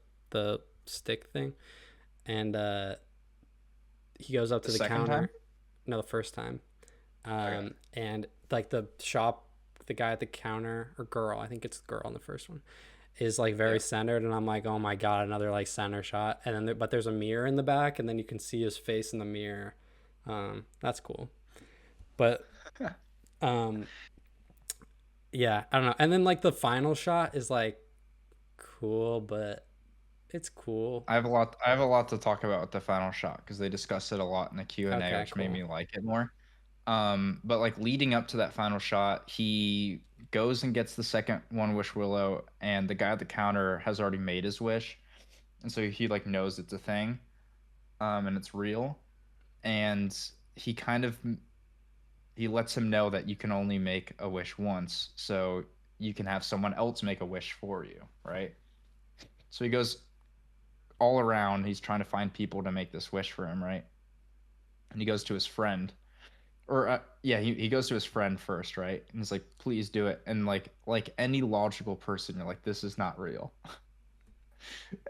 stick thing, and he goes up The to the second time? counter. No, the first time. Okay. And like the shop, the guy at the counter, or girl, I think it's the girl in the first one, is like very Yeah. centered, and I'm like, oh my god, another like center shot, and then but there's a mirror in the back, and then you can see his face in the mirror. That's cool, but um, yeah, I don't know. And then like the final shot is like cool, but it's cool. I have a lot to talk about with the final shot because they discussed it a lot in the Q&A, Okay, which made cool. me like it more. But like leading up to that final shot, he goes and gets the second one wish willow, and the guy at the counter has already made his wish, and so he like knows it's a thing, and it's real, and he kind of he lets him know that you can only make a wish once, so you can have someone else make a wish for you, right? So he goes all around. He's trying to find people to make this wish for him, right? And he goes to his friend, or yeah, he goes to his friend first, right? And he's like, "Please do it." And like any logical person, you're like, "This is not real."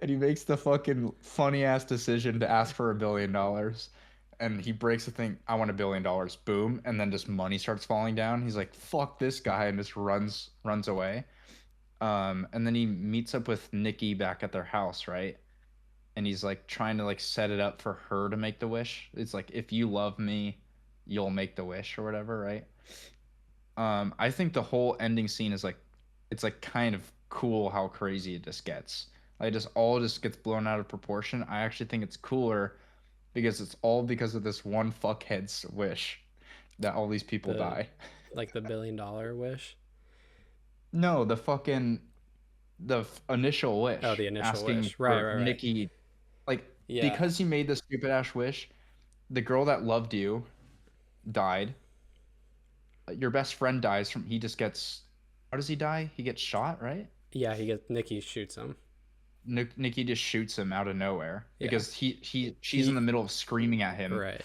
And he makes the fucking funny ass decision to ask for $1 billion. And he breaks the thing, I want $1 billion, boom, and then just money starts falling down. He's like, fuck this guy, and just runs away. And then he meets up with Nikki back at their house, right? And he's like trying to like set it up for her to make the wish. It's like if you love me, you'll make the wish or whatever, right? I think the whole ending scene is like it's like kind of cool how crazy it just gets. Like just all just gets blown out of proportion. I actually think it's cooler because it's all because of this one fuckhead's wish that all these people The die. like the $1 billion wish. No, initial Oh, wish the initial asking wish. Right, for right, right. Nikki, like Yeah, because he made the stupid ass wish, the girl that loved you died. Your best friend dies from he just gets how does he die? He gets shot, right? yeah. He gets Nikki shoots him. Nikki just shoots him out of nowhere Yeah, because she's in the he middle of screaming at him, right.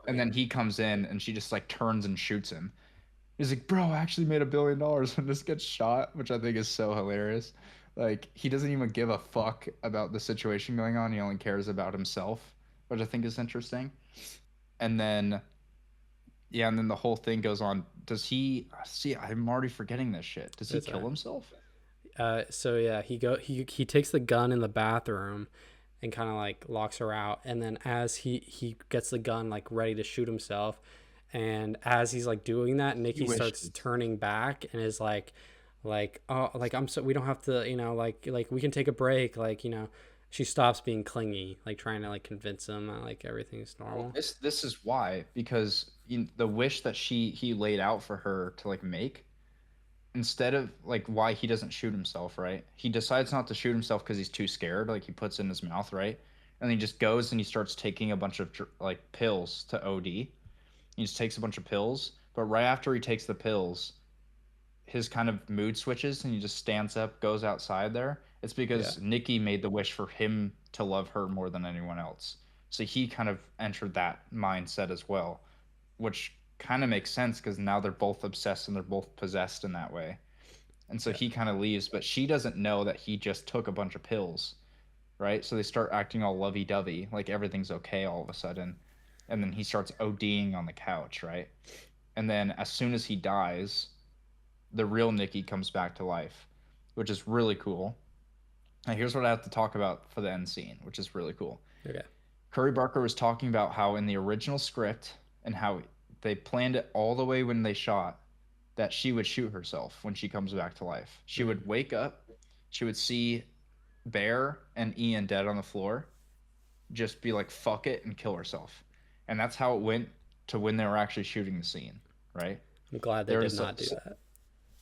and then he comes in and she just like turns and shoots him. He's like, "Bro, I actually made $1 billion," and just gets shot, which I think is so hilarious. Like he doesn't even give a fuck about the situation going on. He only cares about himself, which I think is interesting. And then yeah, and then the whole thing goes on. Does he see? I'm already forgetting this shit. Does he It's kill himself? so yeah, he takes the gun in the bathroom and kind of like locks her out, and then as he gets the gun like ready to shoot himself, and as he's like doing that, He Nikki starts wishes. turning back and is like oh like I'm so we don't have to like we can take a break she stops being clingy like trying to like convince him that like everything's Well, normal. this is why because the wish that he laid out for her to like make instead of like why he doesn't shoot himself, right? He decides not to shoot himself because he's too scared. Like he puts it in his mouth, right? And he just goes and he starts taking a bunch of like pills to OD. He just takes a bunch of pills, but right after he takes the pills, his kind of mood switches and he just stands up, goes outside there. It's Yeah, because Nikki made the wish for him to love her more than anyone else. So he kind of entered that mindset as well, which kind of makes sense because now they're both obsessed and they're both possessed in that way. And so yeah, he kind of leaves, but she doesn't know that he just took a bunch of pills, right? So they start acting all lovey dovey, like everything's okay all of a sudden. And then he starts ODing on the couch, right? And then as soon as he dies, the real Nikki comes back to life, which is really cool. Now, here's what I have to talk about for the end scene, which is really cool. okay. Curry Barker was talking about how in the original script and how they planned it all the way when they shot that she would shoot herself when she comes back to life. She Mm, would wake up, she would see Bear and Ian dead on the floor, just be like, fuck it, and kill herself. And that's how it went to when they were actually shooting the scene, right? I'm glad they There did was not do that.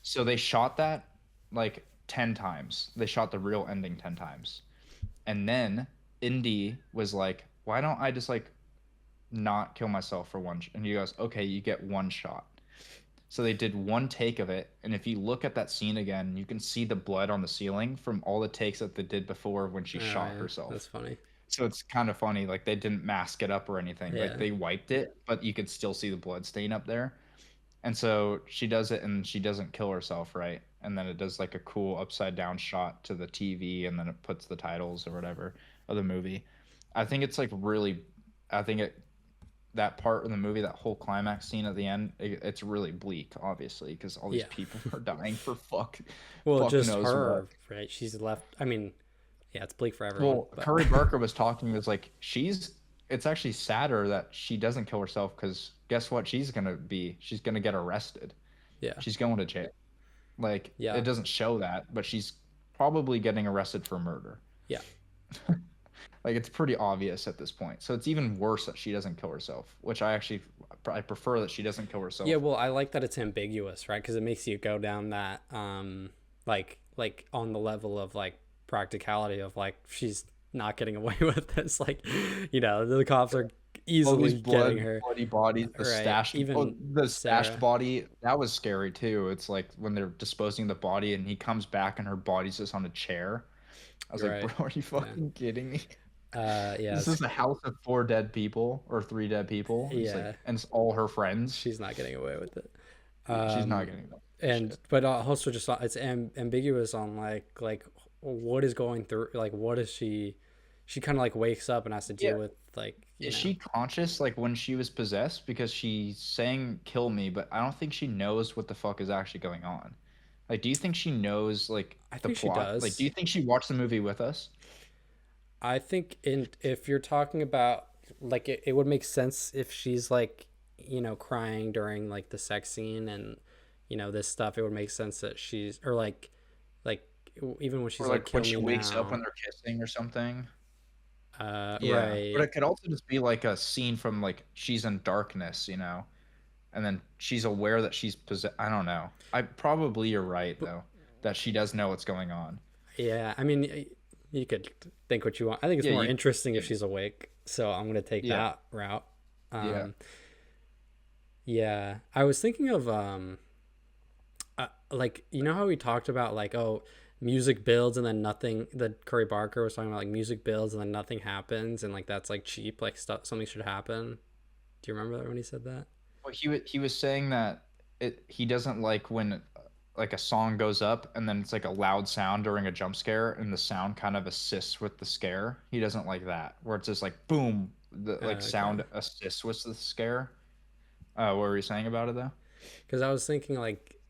so they shot that like 10 times. They shot the real ending 10 times. And then Indy was like, why don't I just like not kill myself for one? And he goes, okay, you get one shot. So they did one take of it. And if you look at that scene again, you can see the blood on the ceiling from all the takes that they did before when she Oh shot yeah, that's herself. funny. So it's kind of funny. Like they didn't mask it up or anything. Like Yeah, they wiped it, but you could still see the blood stain up there. And so she does it and she doesn't kill herself, right? And then it does like a cool upside down shot to the TV and then it puts the titles or whatever of the movie. I think it's like really I think it that part of the movie, that whole climax scene at the end, it's really bleak, obviously, because all these yeah. people are dying for Well, fuck just knows what. her, right? She's left. I mean, yeah, it's bleak for everyone, Well, but Curry Barker was talking, was like, it's actually sadder that she doesn't kill herself because guess what? She's gonna get arrested. yeah, She's going to jail. Like it yeah, doesn't show that, but she's probably getting arrested for murder. yeah, Like it's pretty obvious at this point. So it's even worse that she doesn't kill herself, which I prefer that she doesn't kill yeah. herself. Well, I like that it's ambiguous, right? Because it makes you go down that, like on the level of like practicality of like she's not getting away with this. Like, the cops are All these easily getting her, bloody bodies, right? Even the stashed Sarah, body, that was scary too. It's like when they're disposing of the body and he comes back and her body's just on a chair. I was like, bro, right? are you Yeah, fucking kidding me? yeah, This is a house of four dead people or three dead people. It's like, yeah. and it's all her friends. She's not getting away with it. She's not Um, getting that and shit. but also just it's ambiguous on like what is going through, like what is she kind of like wakes up and has to Yeah. deal with like Is she conscious like when she was possessed? Because she's saying kill me, but I don't think she knows what the fuck is actually going on. Like, do you think she knows like I the think she plot? Like, do does. you think she watched the movie with us? I think in if you're talking about like it would make sense if she's like crying during like the sex scene and this stuff. It would make sense that she's or like even when Or she's like like when kill she me wakes up now. when they're kissing or something? Yeah. But Right. it could also just be like a scene from like she's in darkness, and then she's aware that she's possessed. I don't know. I probably you're right But though, that she does know what's going on. yeah, I mean, you could think what you want. I think it's Yeah, more you interesting if could. she's awake. So I'm gonna take Yeah, that route. yeah. Um, yeah, I was thinking of like how we talked about like music builds and then nothing. That Curry Barker was talking about like music builds and then nothing happens and like that's like cheap. Like stuff something should happen. Do you remember that when he said that? Well, he was saying that he doesn't like when like a song goes up and then it's like a loud sound during a jump scare and the sound kind of assists with the scare. He doesn't like that where it's just like boom, the like Okay. sound assists with the scare. What were you saying about it though? Because I was thinking like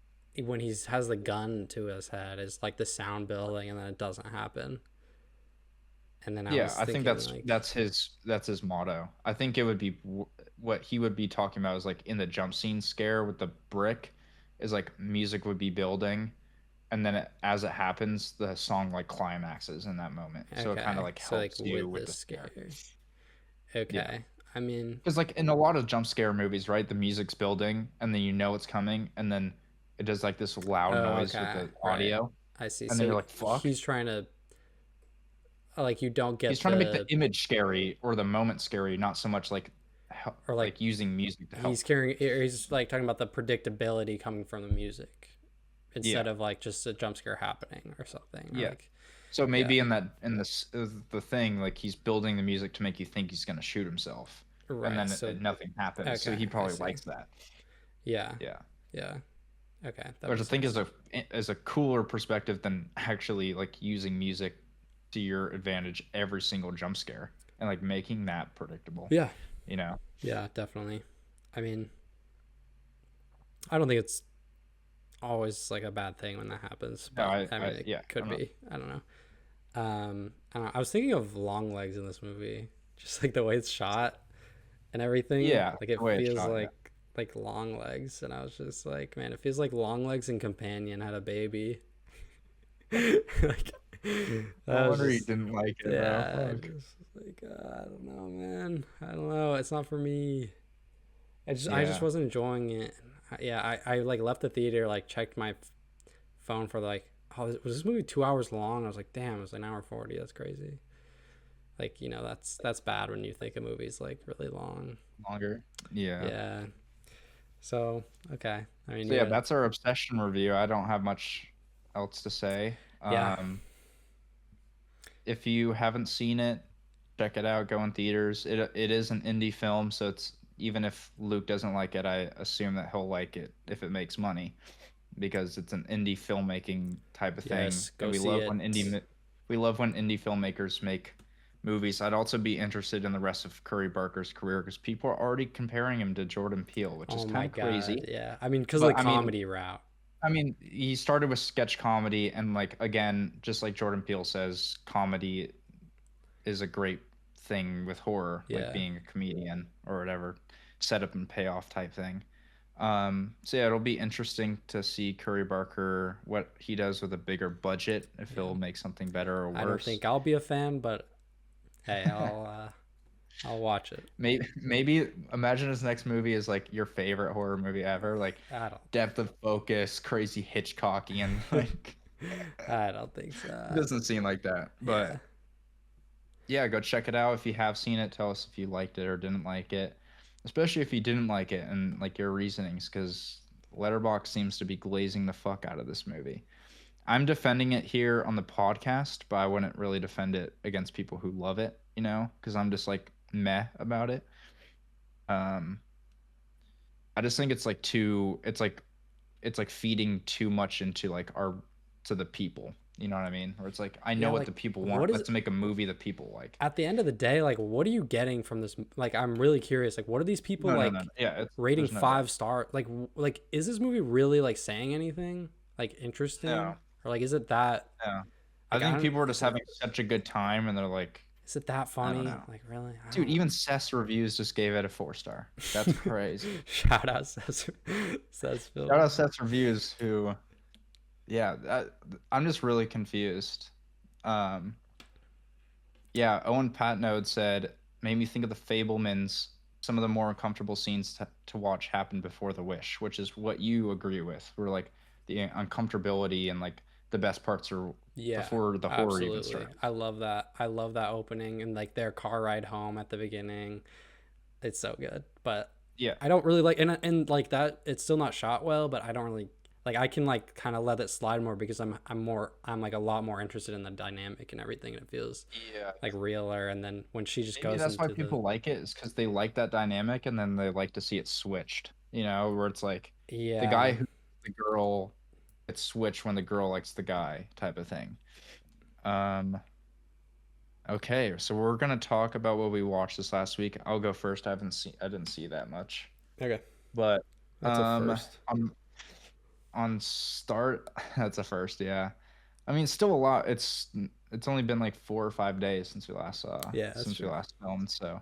when he has the gun to his head, is like the sound building and then it doesn't happen. And then I Yeah, was I think thinking that's like, that's his motto. I think it would be what he would be talking about is like in the jump scene scare with the brick is like music would be building and then as it happens the song like climaxes in that moment. So it kind of okay, like so like helps you with with this the scare. scare, Yeah. okay. I mean, Cuz like in a lot of jump scare movies, right? The music's building and then you know it's coming and then it does like this loud oh, noise with okay, the right. audio I see. and then So you're like fuck. he's trying to like you don't He's get trying to make the the image scary or the moment scary, not so much like or like like using music to he's help. carrying or he's like talking about the predictability coming from the music instead Yeah, of like just a jump scare happening or something or yeah. like So yeah, maybe in this is the thing, like he's building the music to make you think he's gonna shoot himself, and right. then So nothing happens. So okay, he I probably see. likes that. Yeah, Yeah, yeah. Okay, that which I makes think is sense. a cooler perspective than actually like using music to your advantage every single jump scare and like making that predictable. Yeah, You know? yeah, definitely. I mean, I don't think it's always like a bad thing when that happens, No, but I mean, it yeah, could I'm not. be. I don't know. I don't know. I was thinking of long legs in this movie, just like the way it's shot and everything. Yeah, Like it the way it's feels shot. Yeah. like long legs, and I was just like, man, it feels like long legs and companion had a baby. Like No I was wonder you just didn't like it, bro. yeah, I Fuck. just like I don't know, man. I don't know. It's not for me. I just Yeah. wasn't enjoying it. Yeah, I like left the theater, like checked my phone for like, oh, was this movie 2 hours long? I was like, damn, it was an hour 40. That's crazy. Like that's bad when you think a movie's like really long. Longer. Yeah. Yeah. So okay. I mean, So yeah, yeah, that's our obsession review. I don't have much else to say. yeah, If you haven't seen it, check it out. Go in theaters. It is an indie film, so it's even if Luke doesn't like it, I assume that he'll like it if it makes money because it's an indie filmmaking type of thing, yes. and Go see we love when indie filmmakers make movies. I'd also be interested in the rest of Curry Barker's career because people are already comparing him to Jordan Peele, which is Oh kind my of god. crazy. Yeah. I mean, because of But the comedy route. he started with sketch comedy, and like again, just like Jordan Peele says, comedy is a great thing with horror, like Yeah. being a comedian or whatever, setup and payoff type thing. So yeah, it'll be interesting to see Curry Barker what he does with a bigger budget, if Yeah. he'll make something better or I don't worse. think I'll be a fan, but hey, I'll watch it. Maybe imagine his next movie is like your favorite horror movie ever, like I don't depth of focus, crazy Hitchcockian, like I don't think it so. doesn't seem like that. Yeah. But yeah, go check it out if you have seen it. Tell us if you liked it or didn't like it, especially if you didn't like it and like your reasonings, because Letterbox seems to be glazing the fuck out of this movie. I'm defending it here on the podcast, but I wouldn't really defend it against people who love it, because I'm just like meh about it. Um, I just think it's like it's like feeding too much into like our to the people. You know what I mean? Or it's like I know Yeah, what like the people want. what is Let's make a movie that people like. at the end of the day, like what are you getting from this? Like I'm really curious. Like what are these people No, no, no, no. like Yeah, rating there's no, yeah. 5 star? Like is this movie really like saying anything? like interesting, No, or like is it that no. I like I think don't people were just is it having such a good time, and they're like, is it that I don't funny? know, Like really, I dude. don't. Even Cess reviews just gave it a 4 star. That's crazy. Shout out says Shout Philly. out Cess reviews, who, yeah, I'm just really confused. Um, yeah, Owen Patnode said, made me think of the Fablemans. Some of the more uncomfortable scenes to watch happen before the wish, which is what you agree with. We're like the uncomfortability and like the best parts are Yeah, before the horror even absolutely. starts. I love that. I love that opening and like their car ride home at the beginning. It's so good. But Yeah, I don't really like and like that it's still not shot well, but I don't really like I can like kind of let it slide more because I'm like a lot more interested in the dynamic and everything and it feels yeah. like realer and then when she just Maybe goes that's why into the people like it, is because they like that dynamic, and then they like to see it switched. You know, where it's like the guy yeah. who the girl, it's switched when the girl likes the guy type of thing. Um, okay, so we're gonna talk about what we watched this last week. I'll go first. I didn't see that much, Okay. but That's a um, first. on start, that's a first. Yeah, I mean, still a lot. It's only been like 4 or 5 days Yeah, that's since we true. last filmed. So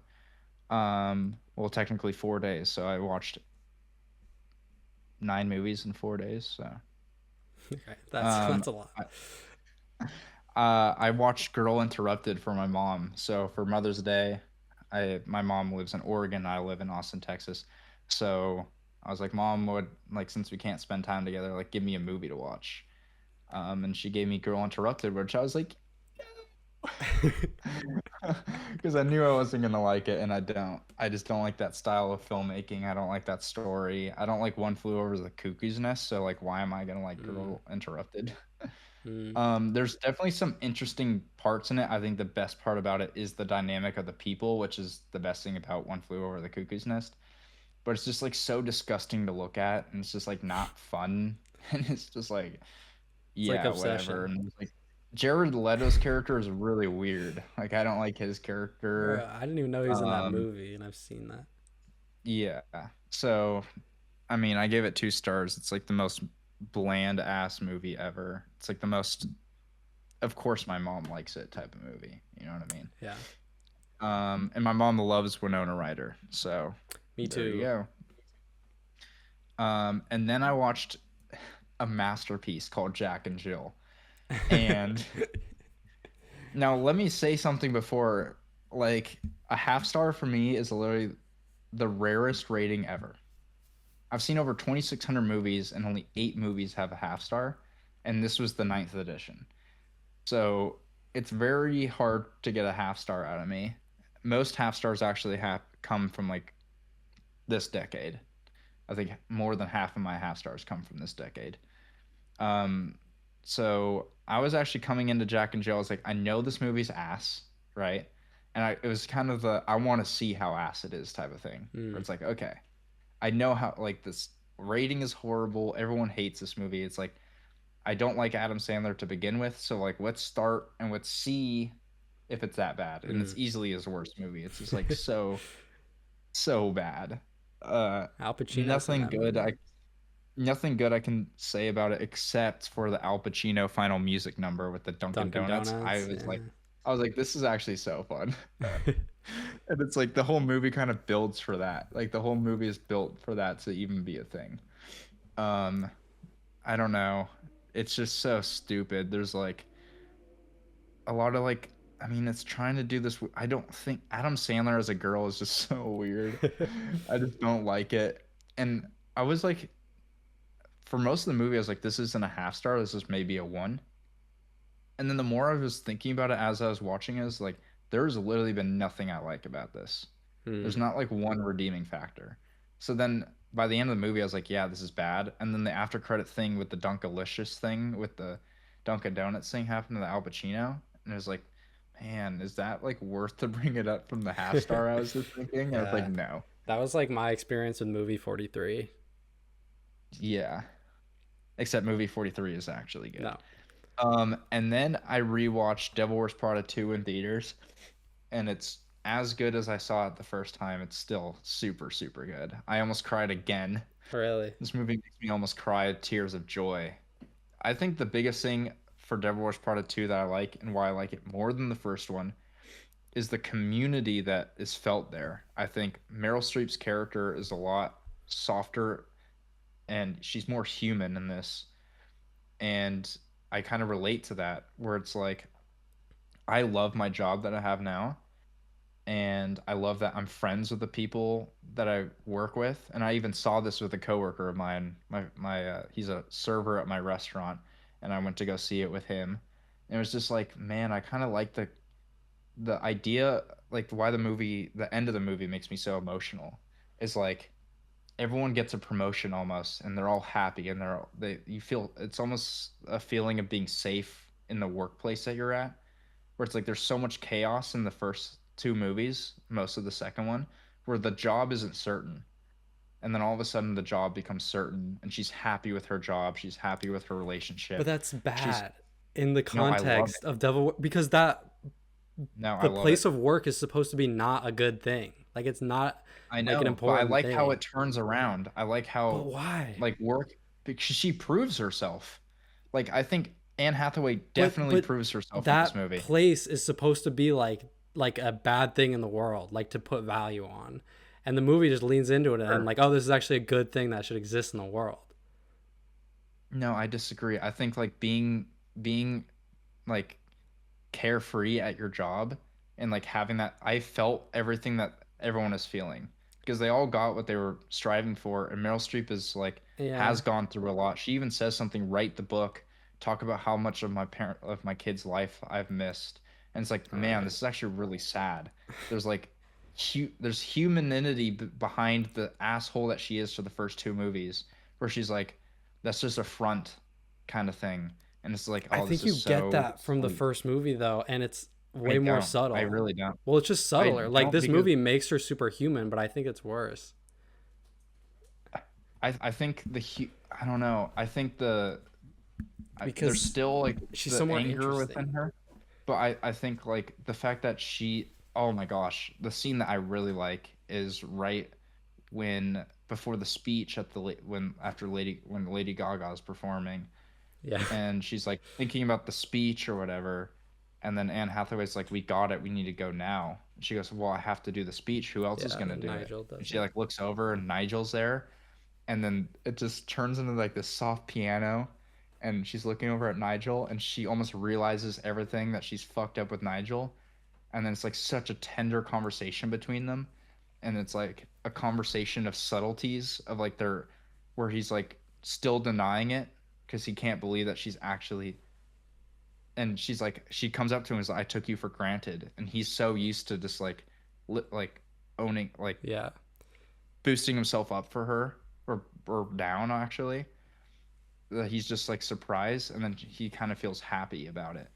well, technically 4 days. So I watched 9 movies in 4 days. So Okay. um, That's a lot. I, I watched Girl Interrupted for my mom. So for Mother's Day, my mom lives in Oregon. I live in Austin, Texas. So I was like, Mom, would like, since we can't spend time together, like give me a movie to watch. And she gave me Girl Interrupted, which I was like, because I knew I wasn't gonna like it, and I don't. I just don't like that style of filmmaking. I don't like that story. I don't like One Flew Over the Cuckoo's Nest. So like, why am I gonna like mm, Girl Interrupted? mm. There's definitely some interesting parts in it. I think the best part about it is the dynamic of the people, which is the best thing about One Flew Over the Cuckoo's Nest. But it's just like so disgusting to look at, and it's just like not fun, and it's just like, It's like yeah, whatever. obsession. And it's like Jared Leto's character is really weird. Like I don't like his Bro, character. I didn't even know he was in that Um, movie and I've seen that. yeah. So I mean, I gave it 2 stars. It's like the most bland ass movie ever. It's like the most, of course my mom likes it type of movie. You know what I mean? Yeah. And my mom loves Winona Ryder. So Me there you too. go. And then I watched a masterpiece called Jack and Jill. And now let me say something before, like, a half star for me is literally the rarest rating ever. I've seen over 2,600 movies and only 8 movies have a half star, and this was the ninth edition. So it's very hard to get a half star out of me. Most half stars actually have come from like this decade. I think more than half of my half stars come from this decade. Um, so I was actually coming into Jack and Jill. I was like, I know this movie's ass, right? And it was kind of the I want to see how ass it is type of thing. Where Mm. it's like, okay, I know how like this rating is horrible. Everyone hates this movie. It's like I don't like Adam Sandler to begin with, so like let's start and let's see if it's that bad. And it's Mm. easily his worst movie. It's just like so bad. Al Pacino's in Nothing that good. movie. I can say about it except for the Al Pacino final music number with the Dunkin' Dunkin' Donuts. Donuts. Yeah. I was like, this is actually so fun. And it's like the whole movie kind of builds for that. Like the whole movie is built for that to even be a thing. Um, I don't know. It's just so stupid. There's like a lot of like, I mean, it's trying to do this. I don't think Adam Sandler as a girl is just so weird. I just don't like it. And I was like, for most of the movie, I was like, this isn't a half star. This is maybe a one. And then the more I was thinking about it as I was watching it, like, there's literally been nothing I like about this. There's Mm. not like one redeeming factor. So then by the end of the movie, I was like, yeah, this is bad. And then the after credit thing with the Dunkalicious thing with the Dunkin' Donuts thing happened to the Al Pacino. And it was like, man, is that like worth to bring it up from the half star I was just thinking? And I was like, Yeah. no. That was like my experience with movie 43. Yeah. Except movie 43 is actually good. No. And then I rewatched Devil Wears Prada 2 in theaters, and it's as good as I saw it the first time. It's still super, super good. I almost cried again. Really? This movie makes me almost cry tears of joy. I think the biggest thing for Devil Wears Prada 2 that I like and why I like it more than the first one is the community that is felt there. I think Meryl Streep's character is a lot softer and she's more human in this. And I kind of relate to that where it's like I love my job that I have now and I love that I'm friends with the people that I work with. And I even saw this with a coworker of mine. He's a server at my restaurant, and I went to go see it with him. And it was just like, man, I kind of like the idea, like why the end of the movie makes me so emotional, is like everyone gets a promotion almost, and they're all happy, and you feel it's almost a feeling of being safe in the workplace that you're at where it's like there's so much chaos in the first two movies, most of the second one, where the job isn't certain. And then all of a sudden the job becomes certain and she's happy with her job, she's happy with her But relationship. that's She's bad in the no, I love context it. of Devil, because that No, I the love it. place of work is supposed to be not a good thing. Like it's not I like an know, but I important like how thing. it turns around. I like But how why? like work because she proves herself. Like I think Anne Hathaway But definitely but proves herself in this that movie. place is supposed to be like a bad thing in the world, like to put value on. And the movie just leans into it and Sure. like, oh, this is actually a good thing that should exist in the world. No, I disagree. I think like being like carefree at your job and like having that I felt everything that everyone is feeling because they all got what they were striving for and Meryl Streep is like Yeah. has gone through a lot. She even says something, write the book, talk about how much of my kid's life I've missed. And it's like, All man, right. this is actually really sad. There's like there's humanity behind the asshole that she is for the first two movies where she's like that's just a front kind of thing. And it's like, I oh, this think is you get so that from the sweet. first movie though, and it's I way more don't. I subtle. really don't. Well, it's just I subtler. Like don't this because movie makes her superhuman, but I think it's worse I think I don't know. I think there's because still like she's so the more anger interesting. within her, but I think like the fact that oh my gosh, the scene that I really like is right when before the speech at the when after Lady Gaga is performing Yeah. and she's like thinking about the speech or whatever. And then Anne Hathaway's like, "We got it. We need to go now." And she goes, "Well, I have to do the speech. Who else is Yeah, gonna and do it?" Nigel And does she it. like looks over, and Nigel's there, and then it just turns into like this soft piano, and she's looking over at Nigel, and she almost realizes everything that she's fucked up with Nigel, and then it's like such a tender conversation between them, and it's like a conversation of subtleties of like their, where he's like still denying it because he can't believe that she's actually and she's like she comes up to him and is like, I took you for granted and he's so used to just like owning like Yeah. boosting himself up for her or down actually that he's just like surprised and then he kind of feels happy about it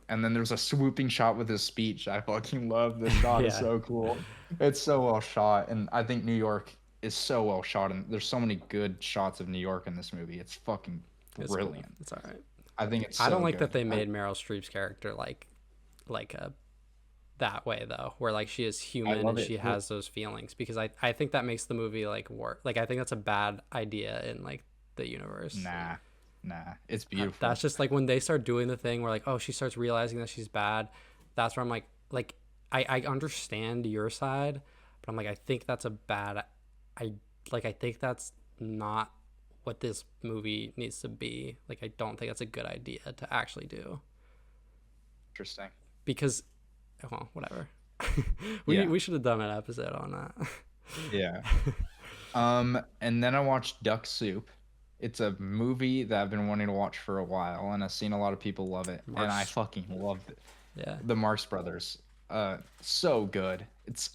and then there's a swooping shot with his speech. I fucking love the shot. Is Yeah. so cool. It's so well shot and I think New York is so well shot and there's so many good shots of New York in this movie. It's fucking It's cool. brilliant. It's all right. I think it's I don't so like that good. they made Meryl Streep's character like a that way though, where like she is I human love and it. she has those feelings because I think that makes the movie like work. Like I think that's a bad idea in like the universe. Nah, nah, it's beautiful. That's just like when they start doing the thing where like oh she starts realizing that she's bad. That's where I'm like I understand your side, but I'm like I think that's a bad I I think that's not what this movie needs to be. Like I don't think that's a good idea to actually do Interesting. because well whatever. Yeah, We should have done an episode on that. yeah. And then I watched Duck Soup. It's a movie that I've been wanting to watch for a while, and I've seen a lot of people love it, and I Mark's fucking loved it. yeah. The Marx Brothers, so good.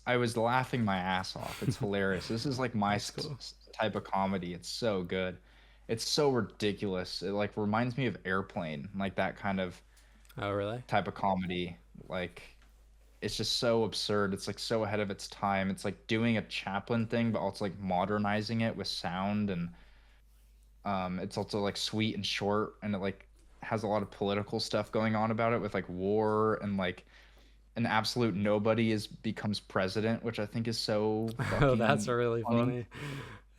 I was laughing my ass off. It's hilarious. This is like my That's cool. type of comedy. It's so good. It's so ridiculous. It like reminds me of Airplane, like that kind of Oh really? type of comedy. Like it's just so absurd. It's like so ahead of its time. It's like doing a Chaplin thing, but also like modernizing it with sound and it's also like sweet and short and it like has a lot of political stuff going on about it with like war and like an absolute nobody is becomes president, which I think is so Oh, that's fucking really funny. funny.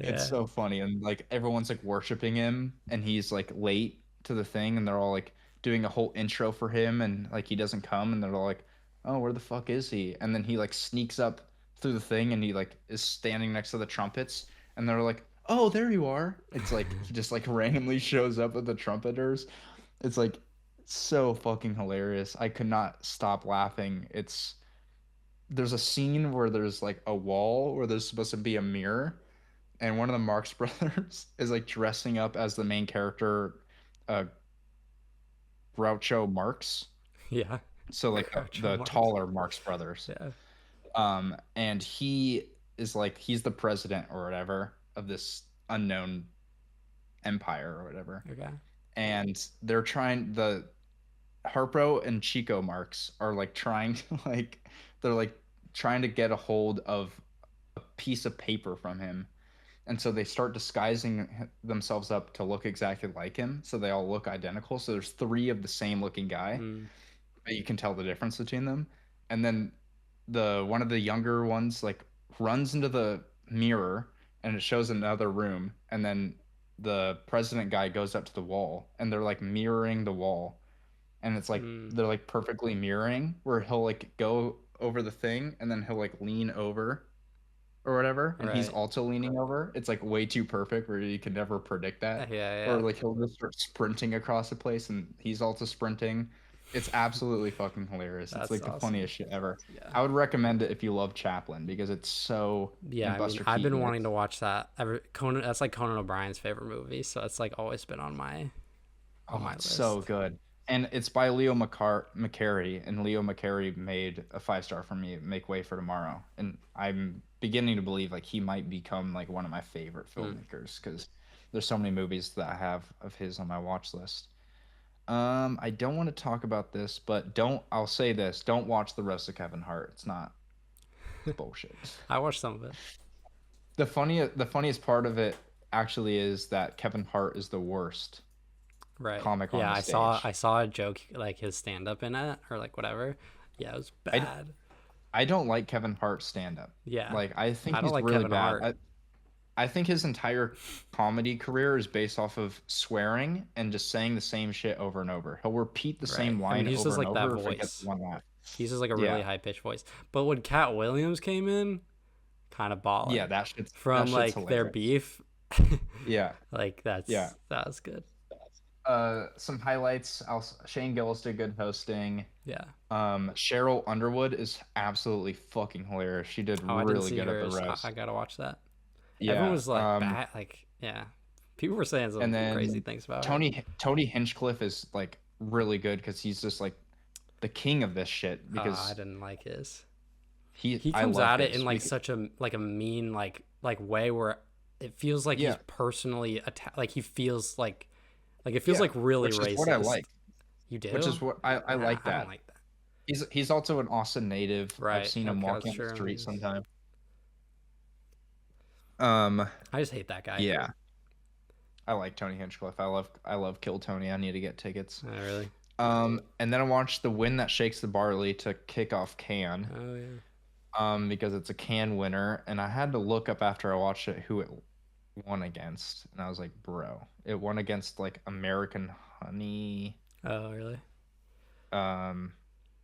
It's Yeah. so funny and like everyone's like worshiping him and he's like late to the thing, and they're all like doing a whole intro for him, and like he doesn't come, and they're all like, "Oh, where the fuck is he?" And then he like sneaks up through the thing, and he like is standing next to the trumpets, and they're like, "Oh, there you are." It's like he just like randomly shows up at the trumpeters. It's like so fucking hilarious. I could not stop laughing. It's there's a scene where there's like a wall where there's supposed to be a mirror, and one of the Marx brothers is like dressing up as the main character, uh, Groucho Marx. Yeah. So like Groucho the Marx. taller Marx brothers. Yeah. And he is like he's the president or whatever of this unknown empire or whatever. Okay. And they're trying the Harpo and Chico Marx are like trying to like they're like trying to get a hold of a piece of paper from him. And so they start disguising themselves up to look exactly like him. So they all look identical. So there's three of the same looking guy, Mm. but you can tell the difference between them. And then the one of the younger ones like runs into the mirror and it shows another room. And then the president guy goes up to the wall and they're like mirroring the wall. And it's like Mm. they're like perfectly mirroring where he'll like go over the thing and then he'll like lean over or whatever, and he's Right. also leaning over. It's like way too perfect where you can never predict Yeah. that. Or Yeah. like he'll just start sprinting across the place and he's also sprinting. It's absolutely fucking hilarious. It's That's like the awesome. funniest shit ever. Yeah. I would recommend it if you love Chaplin because it's so Yeah, and I mean, Buster I've been Keaton. wanting It's to watch that. Conan, that's like Conan O'Brien's favorite movie, so it's like always been on oh, my it's so list. good. And it's by McCary, and Leo McCary made a 5 star for me, Make Way for Tomorrow. And I'm beginning to believe like he might become like one of my favorite Mm. filmmakers because there's so many movies that I have of his on my watch list. I don't want to talk about this, but I'll say this, don't watch the rest of Kevin Hart. It's bullshit. I watched some of it. The funniest part of it actually is that Kevin Hart is the worst Right. comic on Yeah, the I stage. saw a joke like his stand up in it or like whatever. Yeah, it was I bad. I don't like Kevin Hart's stand up. Yeah. Like I think I don't he's like really Kevin bad. Hart. I think his entire comedy career is based off of swearing and just saying the same shit over and over. He'll repeat the Right. same I mean, line he's over just and like that over if it gets voice. one laugh. He's just like a really Yeah. high pitched voice. But when Cat Williams came in, kind of Yeah, baller that from shit's like their hilarious. beef. Yeah. Like Yeah. that was good. Some highlights. Shane Gillis did good hosting. Yeah. Cheryl Underwood is absolutely fucking hilarious. She did Oh, I didn't really see good at the hers. I roast. gotta watch that. Everyone Yeah. was like bad. Like yeah, people were saying some And crazy then things about her. Tony Hinchcliffe is like really good because he's just like the king of this shit I because didn't like his. he He I comes love at it in his like such a like a mean like way where it feels like he's yeah personally like he feels like it feels yeah like really which is what I racist. like, You which do? is what I Nah, like I don't that. like that. He's also an Austin native. I've Right. seen him Okay, that's walking on the true. street sometime. Um I just hate that guy. yeah, I like Tony Hinchcliffe. I love Kill Tony. I need to get tickets. Really? And then I watched The Wind That Shakes the Barley to kick off Cannes. Oh yeah. Because it's a Cannes winner, and I had to look up after I watched it who it won against, and I was like, bro, it won against like American Honey, Oh really? um,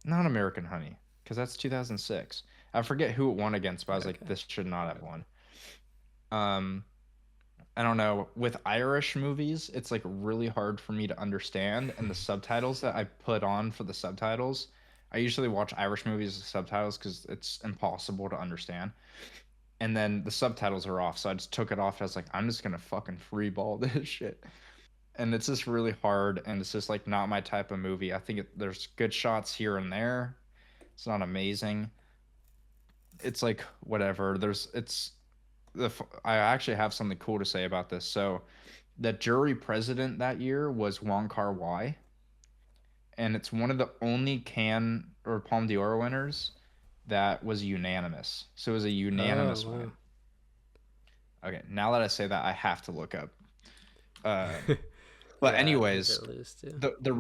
not American Honey, because that's 2006. I forget who it won against, but I was like, Okay. this should not have won. Um, I don't know. With Irish movies, it's like really hard for me to understand, and the subtitles that I put on for the subtitles, I usually watch Irish movies with subtitles because it's impossible to understand. And then the subtitles are off, so I just took it off. I was like, I'm just gonna fucking freeball this shit, and it's just really hard, and it's just like not my type of movie. I think there's good shots here and there. It's not amazing. It's like whatever. I actually have something cool to say about this. So the jury president that year was Wong Kar-wai, and it's one of the only Cannes or Palme d'Or winners that was unanimous. So it was a Oh unanimous wow. win. Okay, now that I say that, I have to look up. Uh, but Yeah, who did anyways, it lose to? the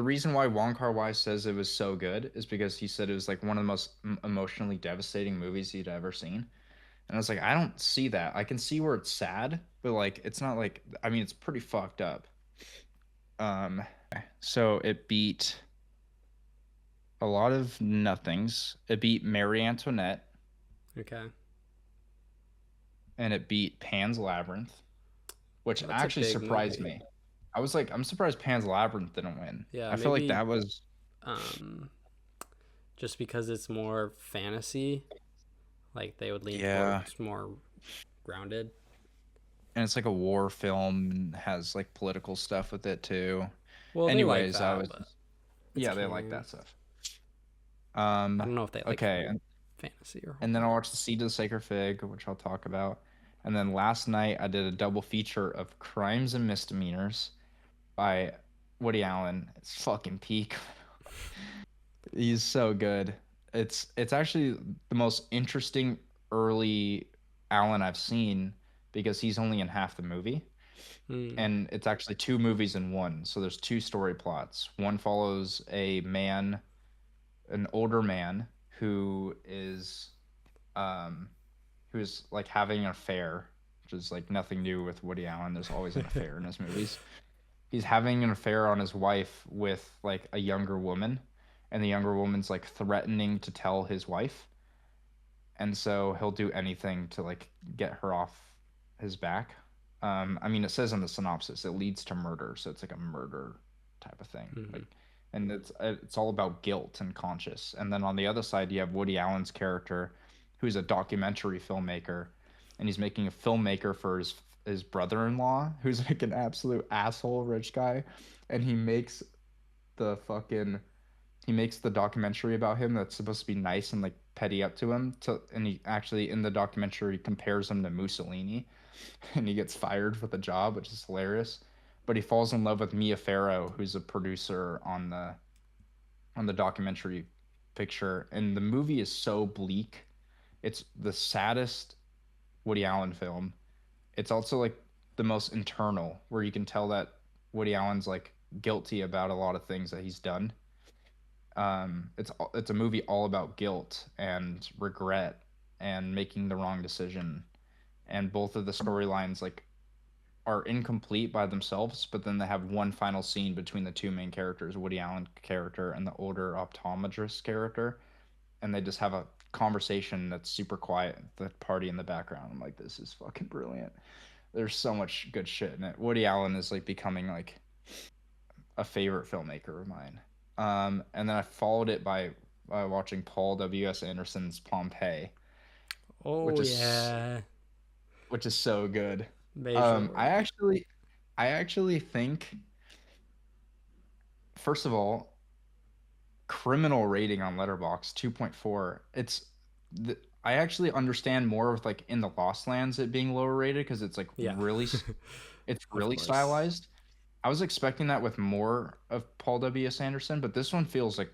reason why Wong Kar-wai says it was so good is because he said it was like one of the most emotionally devastating movies he'd ever seen. And I was like, I don't see that. I can see where it's sad, but like it's not like I mean it's pretty fucked up. Um, so it beat a lot of nothings. It beat Marie Antoinette, Okay. and it beat Pan's Labyrinth, which That's a actually big surprised movie. me. I was like, I'm surprised Pan's Labyrinth didn't win. Yeah, I feel like maybe that was, um just because it's more fantasy, like they would lean yeah, towards more grounded. and it's like a war film and has like political stuff with it too. Well, they like Anyways, that, but it's yeah, they like canon. that stuff. I don't know if they like Okay, fantasy or and then horror. I watched The Seed of the Sacred Fig, which I'll talk about. And then last night I did a double feature of Crimes and Misdemeanors by Woody Allen. It's fucking peak. He's so good. It's actually the most interesting early Allen I've seen because he's only in half the movie. Hmm. And it's actually two movies in one. So there's two story plots. One follows a man, an older man um who's like having an affair, which is like nothing new with Woody Allen. There's always an affair in his movies. He's having an affair on his wife with like a younger woman, and the younger woman's like threatening to tell his wife, and so he'll do anything to like get her off his back. I mean, it says in the synopsis it leads to murder, so it's like a murder type of thing. Hmm. Like, and it's all about guilt and conscience. And then on the other side, you have Woody Allen's character, who's a documentary filmmaker, and he's making a filmmaker for his brother-in-law, who's like an absolute asshole rich guy, and the fucking he makes the documentary about him that's supposed to be nice and like petty up to him and he actually in the documentary compares him to Mussolini and he gets fired for the job, which is hilarious. But he falls in love with Mia Farrow, who's a producer on the documentary picture, and the movie is so bleak. It's the saddest Woody Allen film. It's also like the most internal, where you can tell that Woody Allen's like guilty about a lot of things that he's done. It's a movie all about guilt and regret and making the wrong decision, and both of the storylines like are incomplete by themselves, but then they have one final scene between the two main characters, Woody Allen character and the older optometrist character, and they just have a conversation that's super quiet, the party in the background. I'm like, this is fucking brilliant. There's so much good shit in it. Woody Allen is like becoming like a favorite filmmaker of mine. And then I followed it by watching Paul W.S. Anderson's Pompeii, which Oh is yeah, so good. Beige I work. actually think, first of all, criminal rating on Letterbox 2.4. I actually understand more with like in the Lost Lands it being lower rated because it's like Yeah, it's of really course. stylized. I was expecting that with more of Paul W.S. Anderson, but this one feels like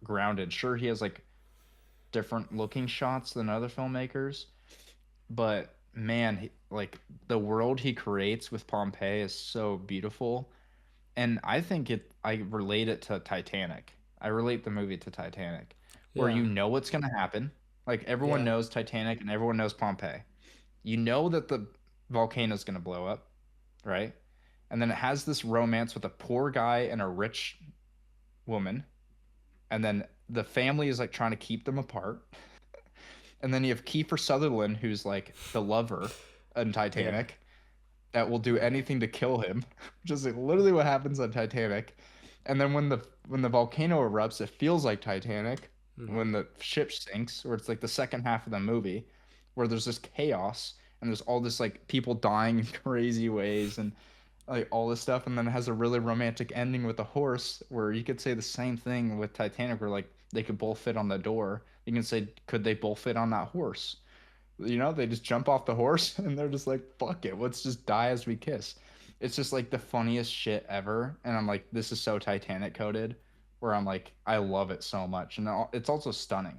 grounded. Sure, he has like different looking shots than other filmmakers, but man, like the world he creates with Pompeii is so beautiful. And I think I relate it to Titanic. I relate the movie to Titanic, where Yeah, you know what's going to happen. Like everyone yeah. knows Titanic and everyone knows Pompeii. You know that the volcano's going to blow up, right? And then it has this romance with a poor guy and a rich woman. And then the family is like trying to keep them apart. And then you have Kiefer Sutherland, who's like the lover in Yeah. Titanic, that will do anything to kill him, which is like literally what happens on Titanic. And then when the volcano erupts, it feels like Titanic. Hmm. When the ship sinks, or it's like the second half of the movie, where there's this chaos and there's all this like people dying in crazy ways and like all this stuff, and then it has a really romantic ending with a horse, where you could say the same thing with Titanic, where like they could both fit on the door. You can say, could they both fit on that horse? They just jump off the horse and they're just like, fuck it, let's just die as we kiss. It's just like the funniest shit ever. And I'm like, this is so Titanic coded, where I'm like, I love it so much. And it's also stunning.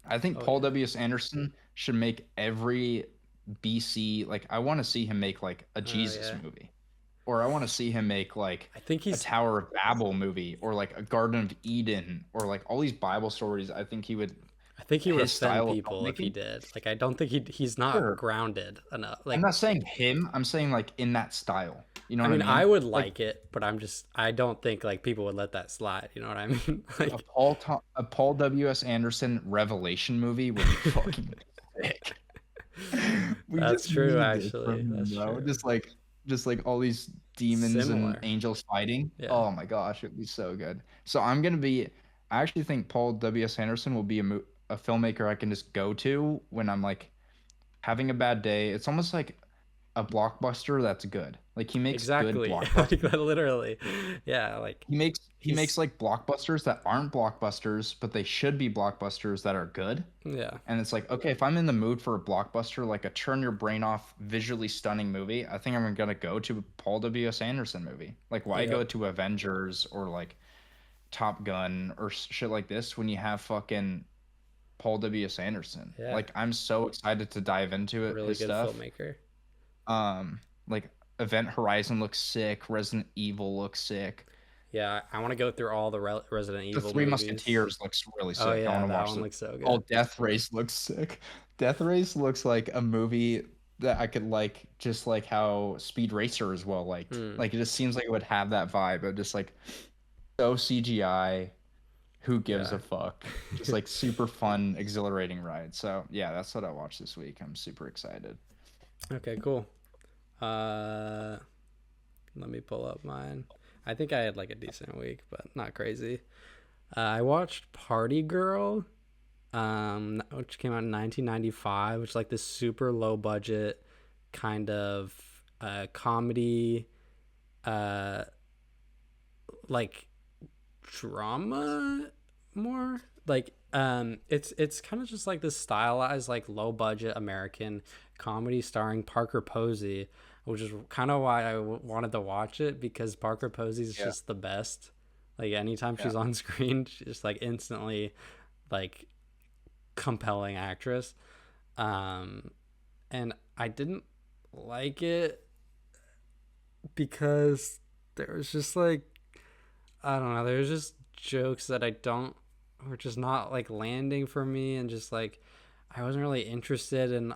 I think Oh Paul yeah. W.S. Anderson should make every BC, like, I want to see him make like a Oh Jesus yeah. movie. Or I want to see him make like I think a he's. Tower of Babel movie or like a Garden of Eden or like all these Bible stories. I think he would I think he would his offend style of people if he filmmaking. did. Like, I don't think he's not Sure. grounded enough. I'm Like, not saying him, I'm saying like in that style. You know I what I mean, I mean? would Like like it, but I don't think like people would let that slide. You know what I mean? Like, A Paul W.S. Anderson Revelation movie would be fucking sick. We that's just true. need this Actually, from him, that's bro. true. Just like all these demons and Similar. angels fighting. Yeah. Oh my gosh, it'd be so good. So I'm gonna be. I actually think Paul W.S. Anderson will be a filmmaker I can just go to when I'm like having a bad day. It's almost like a blockbuster that's good. Like he makes good Exactly. Like blockbusters. that. Literally. Yeah. Like He makes he's. like blockbusters that aren't blockbusters, but they should be blockbusters that are good. Yeah. And it's like, okay, if I'm in the mood for a blockbuster, like a turn your brain off, visually stunning movie, I think I'm gonna go to a Paul W.S. Anderson movie. Like, why go Yep. to Avengers or like Top Gun or shit like this when you have fucking Paul W.S. Anderson? Yeah. Like, I'm so excited to dive into it, Really his good stuff. filmmaker. Like Event Horizon looks sick, Resident Evil looks sick. Yeah. I want to go through all the Resident The Evil Three movies. Musketeers looks really Oh sick. I want yeah, to that watch one the. looks so Oh, good. Death Race looks sick. Death Race looks like a movie that I could like, just like how Speed Racer is well liked. Hmm. Like it just seems like it would have that vibe of just like so CGI. Who gives Yeah. a fuck? Just like super fun, exhilarating ride. So yeah, that's what I watched this week. I'm super excited. Okay. Cool. Uh, Let me pull up mine. I think I had like a decent week, but not crazy. I watched Party Girl, which came out in 1995, which is like this super low budget kind of comedy, uh, like drama more. Like it's kind of just like this stylized like low budget American comedy starring Parker Posey, which is kind of why I wanted to watch it because Parker Posey is Yeah, just the best. Like anytime yeah. she's on screen, she's just like instantly like compelling actress. Um, and I didn't like it because there was just like I don't know, there's just jokes that I don't were just not like landing for me and just like I wasn't really interested in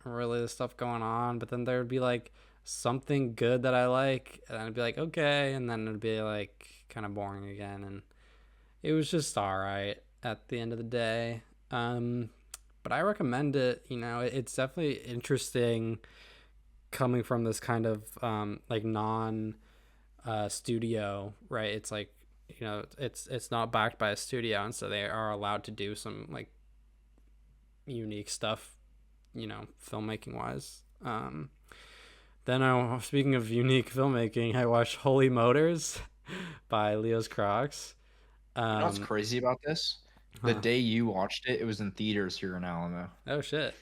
really the stuff going on, but then there would be like something good that I like and I'd be like, okay, and then it'd be like kind of boring again and it was just all right at the end of the day. Um but I recommend it, it's definitely interesting coming from this kind of like non studio, right? It's like it's not backed by a studio, and so they are allowed to do some like unique stuff, filmmaking wise. Then speaking of unique filmmaking, I watched Holy Motors by Leos Crox. You know what's Um, crazy about this? The huh. day you watched it, it was in theaters here in Alamo. Oh shit.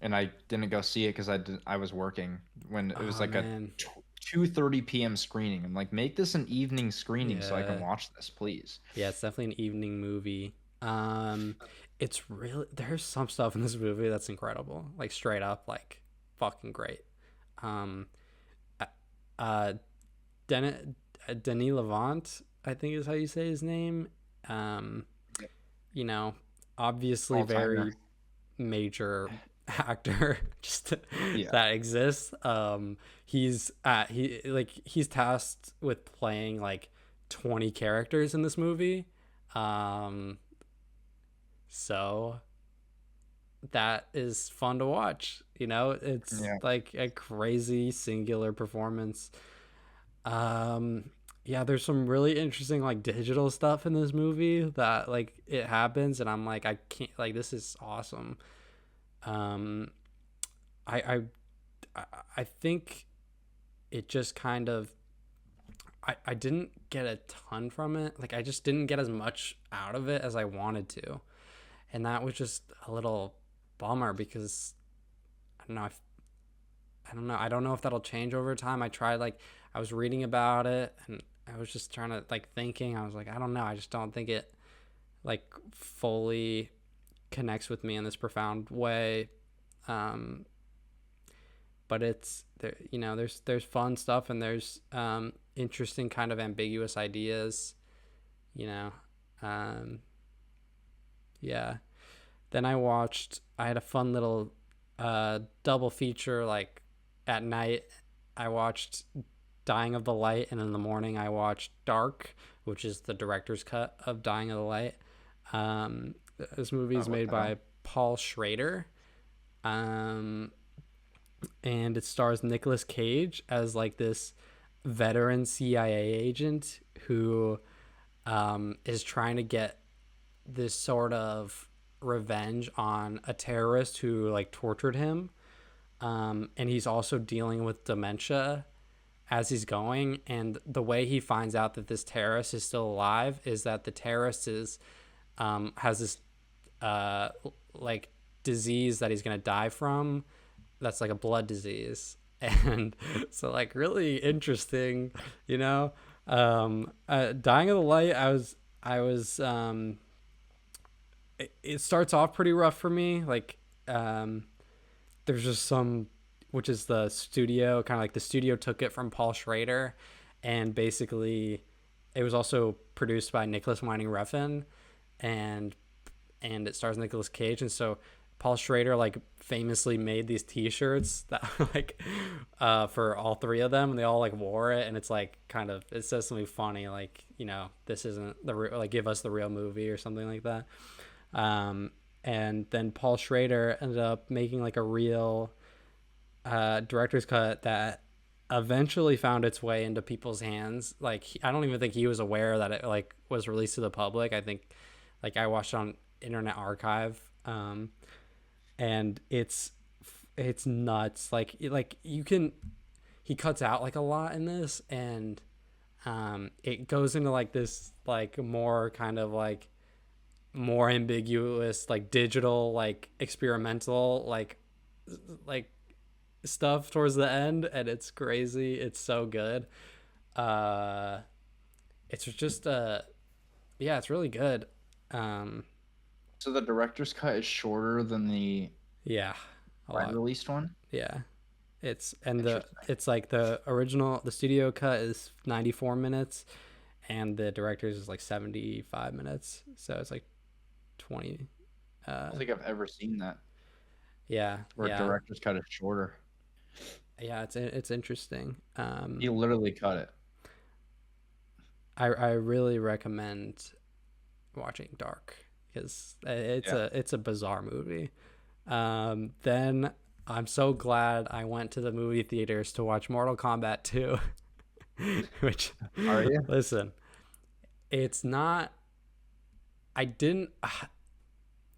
And I didn't go see it because I was working when it was Oh like a man. 2:30 p.m. screening. I'm like, make this an evening screening so I can Yeah. watch this, please. Yeah, it's definitely an evening movie. Um, it's really there's some stuff in this movie that's incredible, like straight up, like fucking great. Um, uh, uh, Den- Denis Lavant, I think is how you say his name. Um, Yep. you know, obviously All timer. very major actor just Yeah. that exists. He's tasked with playing like 20 characters in this movie. Um, so that is fun to watch. It's Yeah. like a crazy singular performance. Um, yeah, there's some really interesting like digital stuff in this movie that like it happens, and I'm like, I can't like this is awesome. Um, I I I think it just kind of I didn't get a ton from it. Like I just didn't get as much out of it as I wanted to. And that was just a little bummer because I don't know, I don't know. I don't know if that'll change over time. I was reading about it and I was just trying to like thinking. I was like, I don't know. I just don't think it like fully connects with me in this profound way. Um, but it's there, there's fun stuff and there's interesting kind of ambiguous ideas, you know. Um, Yeah. Then I had a fun little double feature like at night. I watched Dying of the Light, and in the morning I watched Dark, which is the director's cut of Dying of the Light. Um, this movie is What made the hell? by Paul Schrader, um, and it stars Nicolas Cage as like this veteran CIA agent who is trying to get this sort of revenge on a terrorist who like tortured him. And he's also dealing with dementia as he's going. And the way he finds out that this terrorist is still alive is that the terrorist is has this uh, like disease that he's gonna die from. That's like a blood disease, and so like really interesting, you know. Dying of the Light, I was it starts off pretty rough for me. Like, there's just some, which is the studio, kind of like the studio took it from Paul Schrader, and basically, it was also produced by Nicholas Winding Refn, and it stars Nicolas Cage, and so Paul Schrader like famously made these T-shirts that like for all three of them, and they all like wore it, and it's like kind of it says something funny like this isn't the like give us the real movie or something like that. Um, and then Paul Schrader ended up making like a real director's cut that eventually found its way into people's hands. Like I don't even think he was aware that it like was released to the public. I think like I watched on Internet Archive, and it's nuts. Like you can he cuts out like a lot in this, and it goes into like this like more kind of like more ambiguous like digital like experimental like stuff towards the end, and it's crazy. It's so good. uh it's just yeah, it's really good. um So the director's cut is shorter than the yeah, a wide lot. released one? Yeah, the Interesting. it's like the studio cut is 94 minutes, and the director's is like 75 minutes, so it's like 20. I uh don't think I've ever seen that yeah, where a yeah, director's cut is shorter. yeah, it's interesting. He literally cut it. I really recommend watching Dark, because Yeah. it's a bizarre movie. Then I'm so glad I went to the movie theaters to watch Mortal Kombat 2. Which, Are you? listen, it's not. I didn't.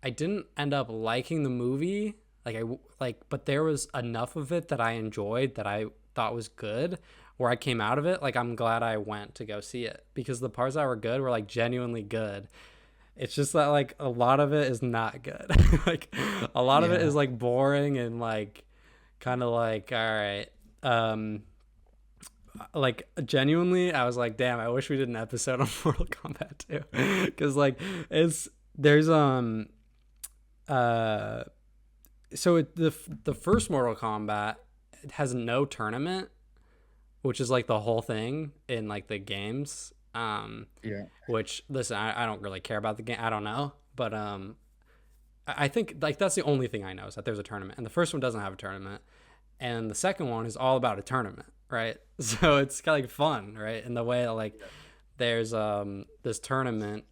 I didn't end up liking the movie. But there was enough of it that I enjoyed, that I thought was good. Where I came out of it, like I'm glad I went to go see it, because the parts that were good were like genuinely good. It's just that like a lot of it is not good. Like a lot of it is Yeah. like boring and like kind of like all right. Like genuinely, I was like, damn, I wish we did an episode on Mortal Kombat 2, because like it's there's uh so the first Mortal Kombat, it has no tournament, which is like the whole thing in like the games. Yeah. Which listen, I don't really care about the game. I don't know, but I think like that's the only thing I know, is that there's a tournament, and the first one doesn't have a tournament, and the second one is all about a tournament, right? So it's kind of like fun, right? In the way that like there's this tournament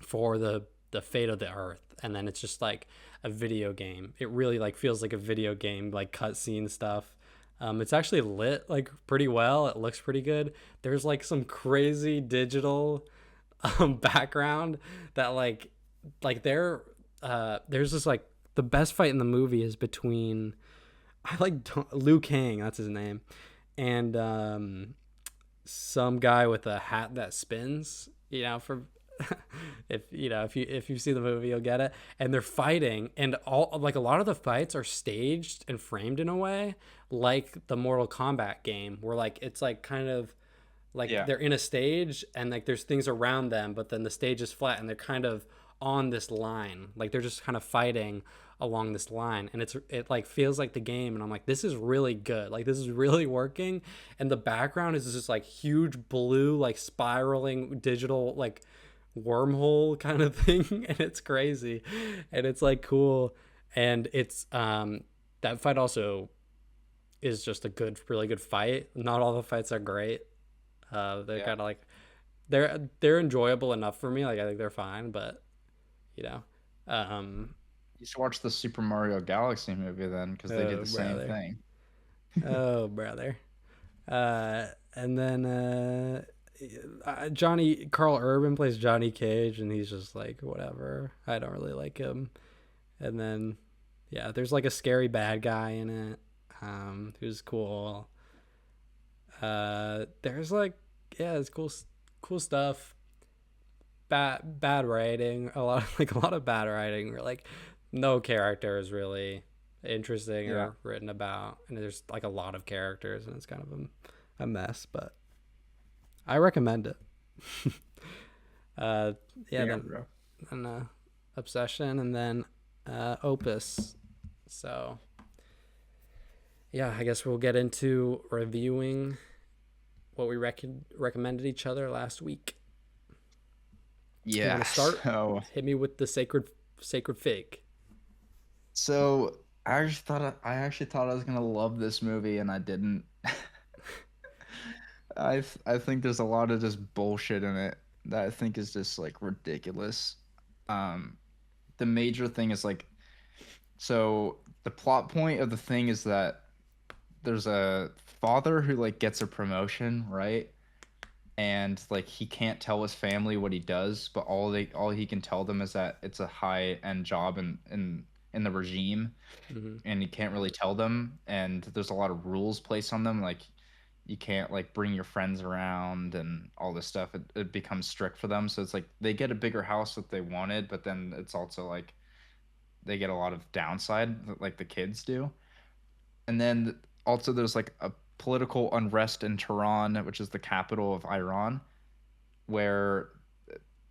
for the fate of the earth, and then it's just like a video game. It really like feels like a video game, like cutscene stuff. It's actually lit like pretty well. It looks pretty good. There's like some crazy digital background that there's this like the best fight in the movie is between I like Liu Kang, that's his name, and some guy with a hat that spins. For if you see the movie, you'll get it. And they're fighting, and all like a lot of the fights are staged and framed in a way like the Mortal Kombat game, where like it's like kind of like Yeah. they're in a stage, and like there's things around them, but then the stage is flat, and they're kind of on this line, like they're just kind of fighting along this line, and it like feels like the game, and I'm like, this is really good, like this is really working. And the background is just like huge blue like spiraling digital like wormhole kind of thing, and it's crazy, and it's like cool, and it's that fight also is just a good, really good fight. Not all the fights are great. They're Yeah. kind of like they're enjoyable enough for me. Like I think they're fine, but you know, um, You should watch the Super Mario Galaxy movie then, because they did oh the same brother, thing. oh brother. And then Johnny Carl Urban plays Johnny Cage, and he's just like whatever. I don't really like him. And then yeah, there's like a scary bad guy in it, who's cool. There's like yeah, it's cool stuff. Bad writing, a lot like a lot of bad writing. Where like no character is really interesting Yeah. or written about, and there's like a lot of characters, and it's kind of a mess. But I recommend it. uh, yeah, Yeah, then bro. then Obsession, and then Opus. So yeah, I guess we'll get into reviewing what we recommended each other last week. You want Yeah. to start? So Hit me with the sacred fig. so I actually thought I was gonna love this movie and I didn't. I think there's a lot of just bullshit in it that I think is just like ridiculous. Um, the major thing is like, so the plot point of the thing is that there's a father who like gets a promotion, right? And like he can't tell his family what he does, but all he can tell them is that it's a high end job in the regime, Mm-hmm. and he can't really tell them, and there's a lot of rules placed on them, like you can't like bring your friends around and all this stuff. It becomes strict for them, so it's like they get a bigger house that they wanted, but then it's also like they get a lot of downside like the kids do. And then also there's like a political unrest in Tehran, which is the capital of Iran, where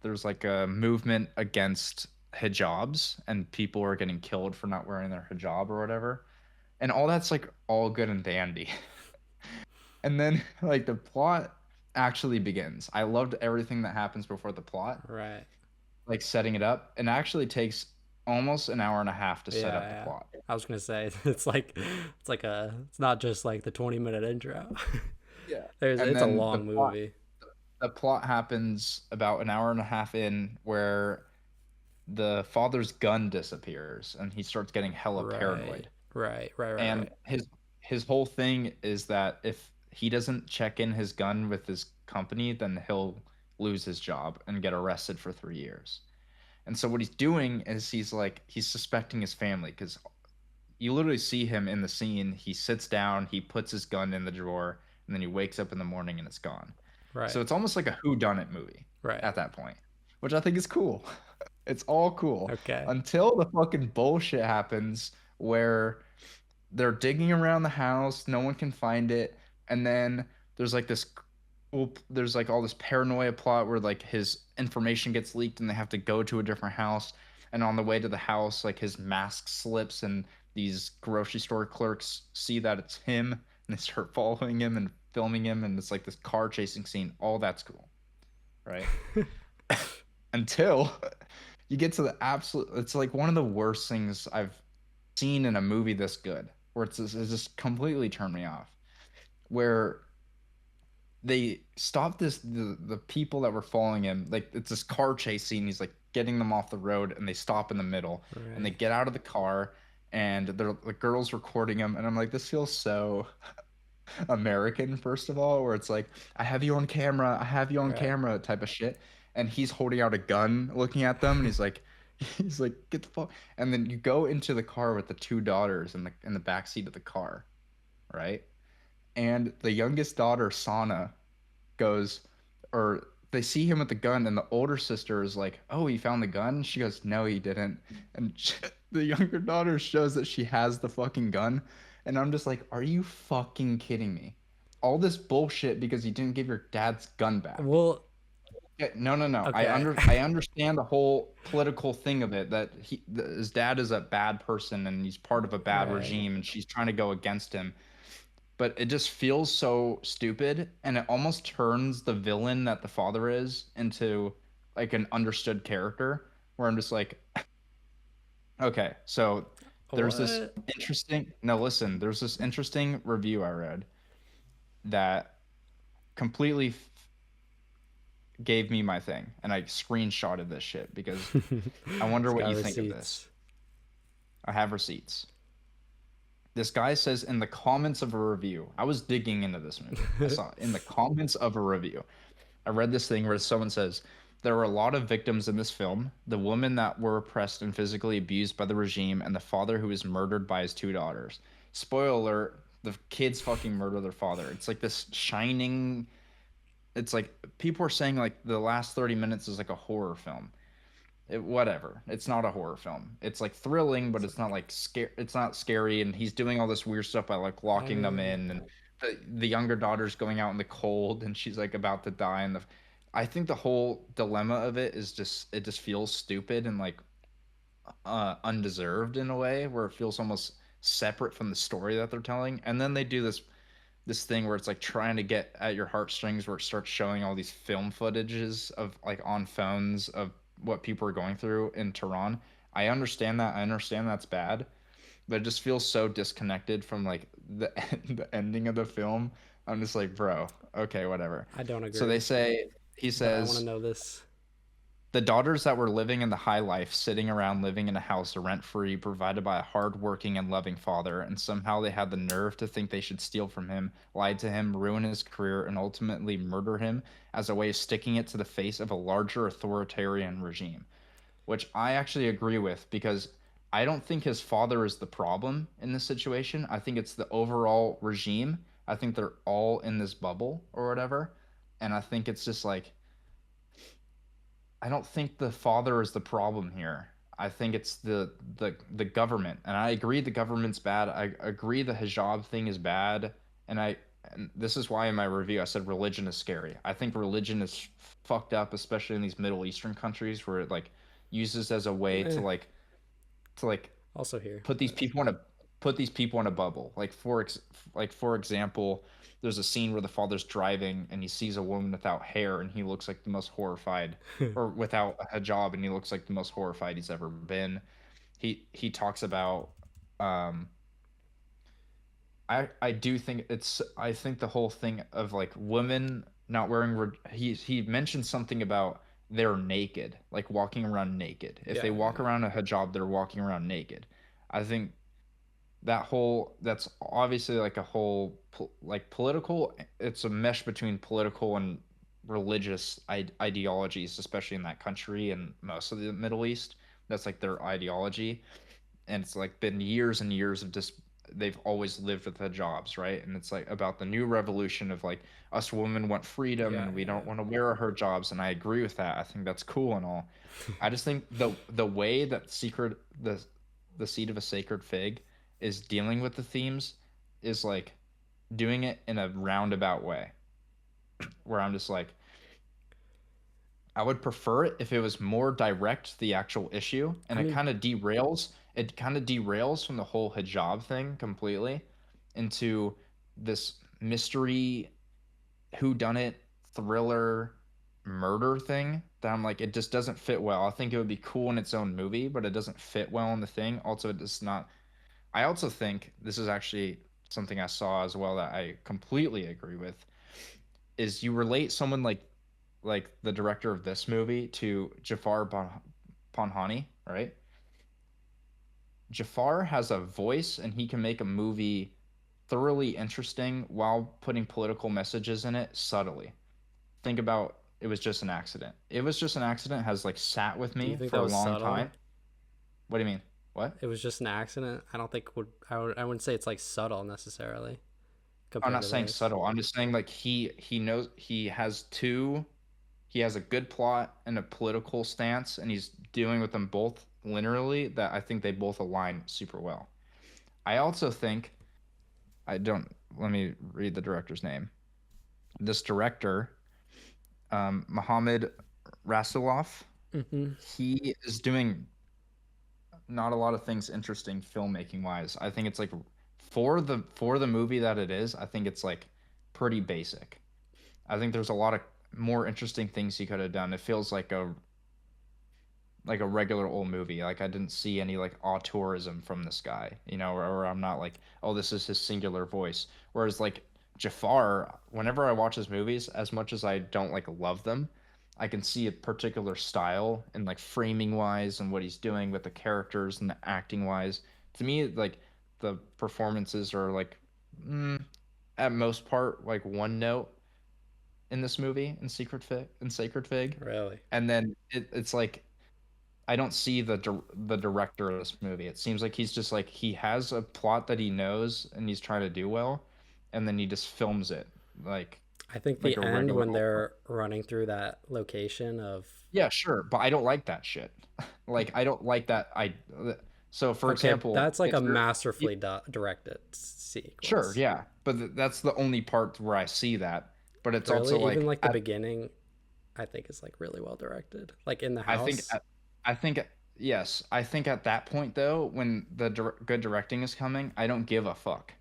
there's like a movement against hijabs and people are getting killed for not wearing their hijab or whatever. And all that's like all good and dandy. And then like the plot actually begins. I loved everything that happens before the plot, Right. like setting it up, and actually takes almost an hour and a half to set Yeah, up the yeah. plot. I was gonna say it's not just like the 20-minute intro. Yeah. There's And it's a then long movie. the plot happens about an hour and a half in, where the father's gun disappears and he starts getting hella Right. paranoid. Right. And his whole thing is that if he doesn't check in his gun with his company, then he'll lose his job and get arrested for 3 years. And so what he's doing is he's suspecting his family, because you literally see him in the scene. He sits down, he puts his gun in the drawer, and then he wakes up in the morning and it's gone. So Right. it's almost like a who done it movie Right. at that point, which I think is cool. It's all cool Okay. until the fucking bullshit happens where they're digging around the house, no one can find it, and then there's like this there's like all this paranoia plot where like his information gets leaked and they have to go to a different house, and on the way to the house like his mask slips and these grocery store clerks see that it's him and they start following him and filming him, and it's like this car chasing scene. All that's cool, right? Until you get to the absolute, it's like one of the worst things I've seen in a movie this good, where it's just completely turned me off, where they stop the people that were following him, like it's this car chase scene, he's like getting them off the road, and they stop in the middle and they Right. get out of the car, and the girls recording him, and I'm like, this feels so American, first of all, where it's like, I have you on camera, I have you on Right. camera type of shit. And he's holding out a gun looking at them, and he's like, get the fuck. And then you go into the car with the two daughters in the back seat of the car, right? And the youngest daughter, Sana, goes, or they see him with the gun, and the older sister is like, "Oh, he found the gun." She goes, "No, he didn't." And the younger daughter shows that she has the fucking gun, and I'm just like, "Are you fucking kidding me?" All this bullshit because you didn't give your dad's gun back. Well, Yeah, no, no, no. okay. I understand the whole political thing of it, that his dad is a bad person and he's part of a bad Right. regime and she's trying to go against him, but it just feels so stupid, and it almost turns the villain that the father is into like an understood character where I'm just like, okay, so there's this What? interesting, no, listen, there's this interesting review I read that completely gave me my thing, and I screenshotted this shit because I wonder It's what got you think of this. receipts. I have receipts. This guy says in the comments of a review, I was digging into this movie. I saw in the comments of a review, I read this thing where someone says, there were a lot of victims in this film, the women that were oppressed and physically abused by the regime, and the father who was murdered by his two daughters. Spoiler alert, the kids fucking murder their father. It's like this shining. It's like people are saying like the last 30 minutes is like a horror film. Whatever. It's not a horror film. It's like thrilling, but it's not like scare. It's not scary, and he's doing all this weird stuff by like I locking them mean, in, and the younger daughter's going out in the cold, and she's like about to die. And the, I think the whole dilemma of it is just it just feels stupid and like undeserved in a way, where it feels almost separate from the story that they're telling. And then they do this thing where it's like trying to get at your heartstrings, where it starts showing all these film footages of like on phones of what people are going through in Tehran. I understand that. I understand that's bad, but it just feels so disconnected from like the the ending of the film. I'm just like, bro, okay, whatever. I don't So they agree, say he but I want to says know this. the daughters that were living in the high life, sitting around living in a house rent free, provided by a hard-working and loving father, and somehow they had the nerve to think they should steal from him, lie to him, ruin his career, and ultimately murder him as a way of sticking it to the face of a larger authoritarian regime. Which I actually agree with because I don't think his father is the problem in this situation. I think it's the overall regime. I think they're all in this bubble or whatever. And I think it's just like I don't think the father is the problem here. I think it's the government, and I agree the government's bad. I agree the hijab thing is bad, and this is why in my review I said religion is scary. I think religion is fucked up, especially in these Middle Eastern countries where it like uses as a way Eh, to like also here. put these people in a put these people in a bubble. Like for example, there's a scene where the father's driving and he sees a woman without hair and he looks like the most horrified, or without a hijab, and he looks like the most horrified he's ever been. He talks about um I do think it's I think the whole thing of like women not wearing he mentioned something about they're naked, like walking around naked. If Yeah, they walk yeah. around a hijab, they're walking around naked. I think that whole that's obviously like a whole like political, it's a mesh between political and religious ideologies, especially in that country and most of the Middle East. That's like their ideology, and it's like been years and years of just they've always lived with the jobs, right? And it's like about the new revolution of like us women want freedom Yeah, and we yeah. don't want to wear her jobs, and I agree with that. I think that's cool and all. I just think the way that the seed of a sacred fig is dealing with the themes is like doing it in a roundabout way, where I'm just like I would prefer it if it was more direct to the actual issue, and I mean, it kind of derails from the whole hijab thing completely into this mystery who done it thriller murder thing that I'm like it just doesn't fit well. I think it would be cool in its own movie, but it doesn't fit well in the thing. Also, it does not. I also think this is actually something I saw as well that I completely agree with is you relate someone like the director of this movie to Panhani, right? Jafar has a voice and he can make a movie thoroughly interesting while putting political messages in it subtly. Think about It Was Just an Accident. It Was Just an Accident has like sat with do you me think for that a was long subtle? time. What do you mean? What? It was just an accident. I don't think would I wouldn't say it's like subtle necessarily I'm compared not to saying this. subtle. I'm just saying like he knows he has a good plot and a political stance, and he's dealing with them both linearly that I think they both align super well. I also think I don't let me read the director's name. This director, Mohammed Rasulov, Hmm. he is doing not a lot of things interesting filmmaking wise. I think it's like for the movie that it is, I think it's like pretty basic. I think there's a lot of more interesting things he could have done. It feels like a regular old movie. Like I didn't see any like auteurism from this guy, or I'm not like, oh, this is his singular voice. Whereas like Jafar, whenever I watch his movies, as much as I don't like love them, I can see a particular style and like framing wise and what he's doing with the characters and the acting wise. To me, like the performances are like at most part like one note in this movie in Sacred Fig, Really. and then it's like I don't see the director of this movie. It seems like he's just like he has a plot that he knows and he's trying to do well, and then he just films it like I think like the a end regular when old movie. they're running through that location of, Yeah, sure, but I don't like that shit. Like I don't like that. So for okay, example, that's like a is there? masterfully directed Sure, sequence. yeah, but that's the only part where I see that. But it's also Really, even like like the beginning, I think is like really well directed. Like in the I think house. I think yes, I think at that point though, when the good directing is coming, I don't give a fuck.